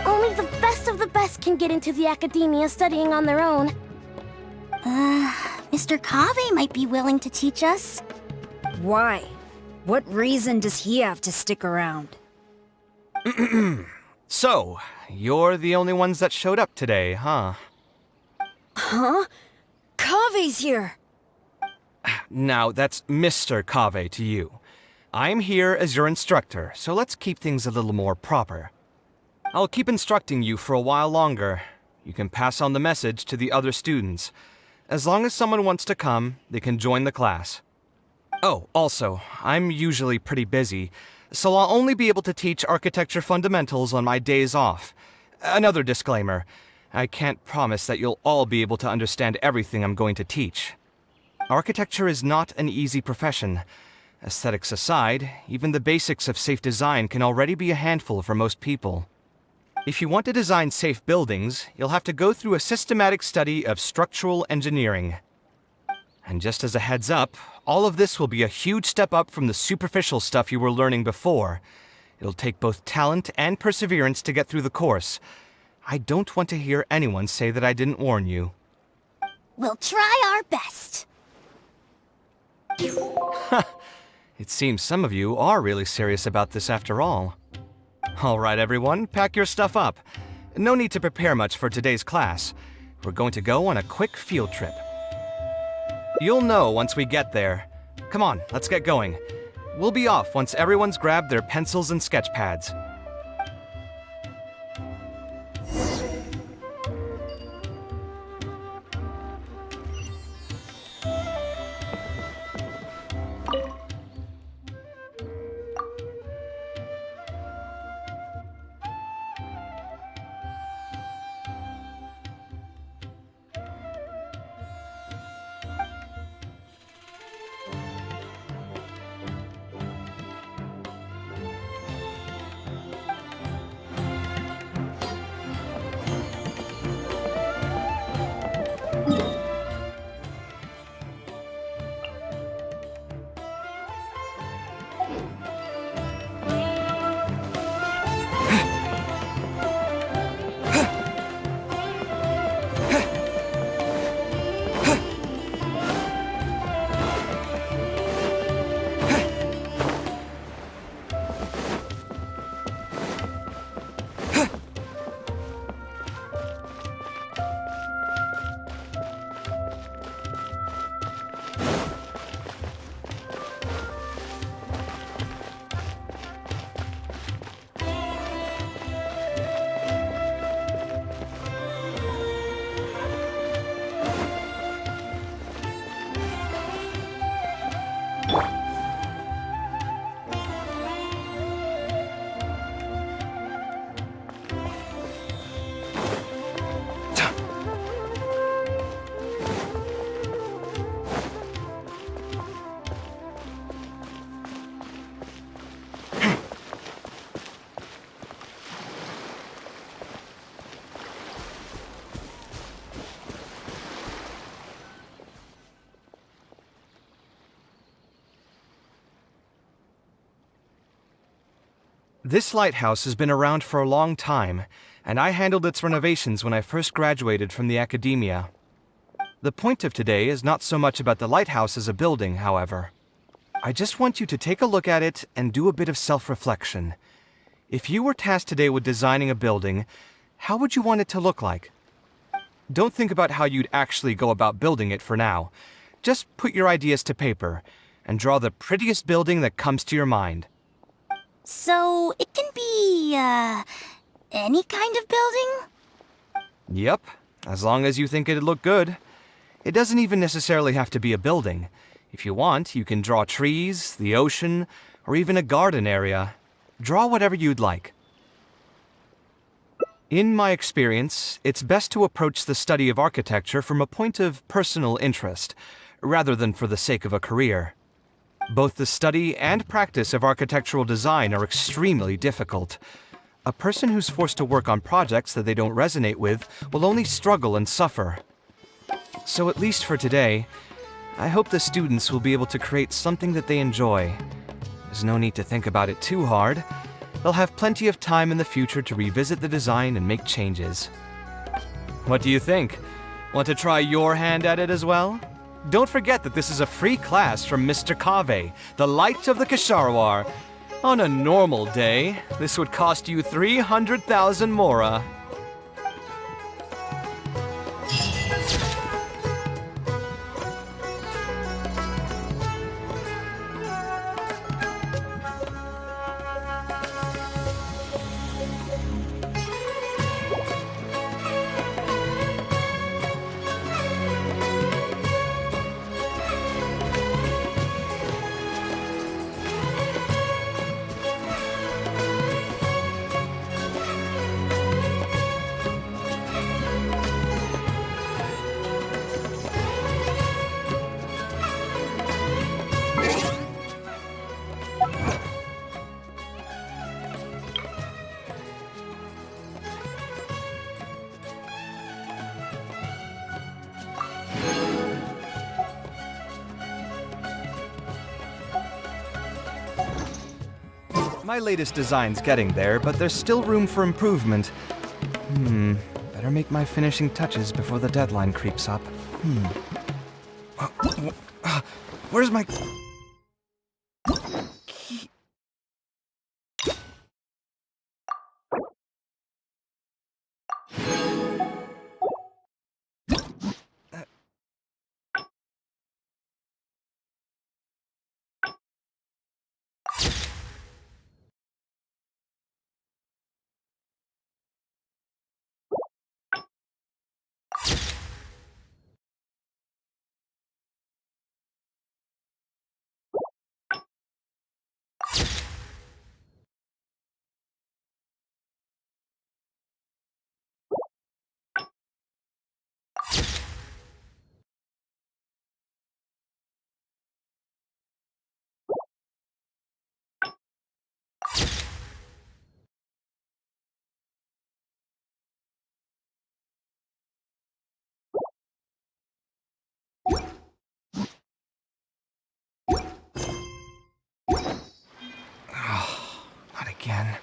Only the best of the best can get into the academia studying on their own. Mr. Kaveh might be willing to teach us. Why? What reason does he have to stick around? So, you're the only ones that showed up today, huh? Huh? Kaveh's here! Now, that's Mr. Kaveh to you. I'm here as your instructor, so let's keep things a little more proper. I'll keep instructing you for a while longer. You can pass on the message to the other students. As long as someone wants to come, they can join the class. Oh, also, I'm usually pretty busy, so I'll only be able to teach architecture fundamentals on my days off. Another disclaimer, I can't promise that you'll all be able to understand everything I'm going to teach. Architecture is not an easy profession. Aesthetics aside, even the basics of safe design can already be a handful for most people. If you want to design safe buildings, you'll have to go through a systematic study of structural engineering. And just as a heads up, all of this will be a huge step up from the superficial stuff you were learning before. It'll take both talent and perseverance to get through the course. I don't want to hear anyone say that I didn't warn you. We'll try our best. It seems some of you are really serious about this after all. All right, everyone, pack your stuff up. No need to prepare much for today's class. We're going to go on a quick field trip. You'll know once we get there. Come on, let's get going. We'll be off once everyone's grabbed their pencils and sketch pads. This lighthouse has been around for a long time, and I handled its renovations when I first graduated from the academia. The point of today is not so much about the lighthouse as a building, however. I just want you to take a look at it and do a bit of self-reflection. If you were tasked today with designing a building, how would you want it to look like? Don't think about how you'd actually go about building it for now. Just put your ideas to paper and draw the prettiest building that comes to your mind. So, it can be, any kind of building? Yep, as long as you think it'd look good. It doesn't even necessarily have to be a building. If you want, you can draw trees, the ocean, or even a garden area. Draw whatever you'd like. In my experience, it's best to approach the study of architecture from a point of personal interest, rather than for the sake of a career. Both the study and practice of architectural design are extremely difficult. A person who's forced to work on projects that they don't resonate with will only struggle and suffer. So at least for today, I hope the students will be able to create something that they enjoy. There's no need to think about it too hard. They'll have plenty of time in the future to revisit the design and make changes. What do you think? Want to try your hand at it as well? Don't forget that this is a free class from Mr. Kaveh, the Light of the Kshahrewar. On a normal day, this would cost you 300,000 mora. My latest design's getting there, but there's still room for improvement. Better make my finishing touches before the deadline creeps up. Where's my... key? Not again.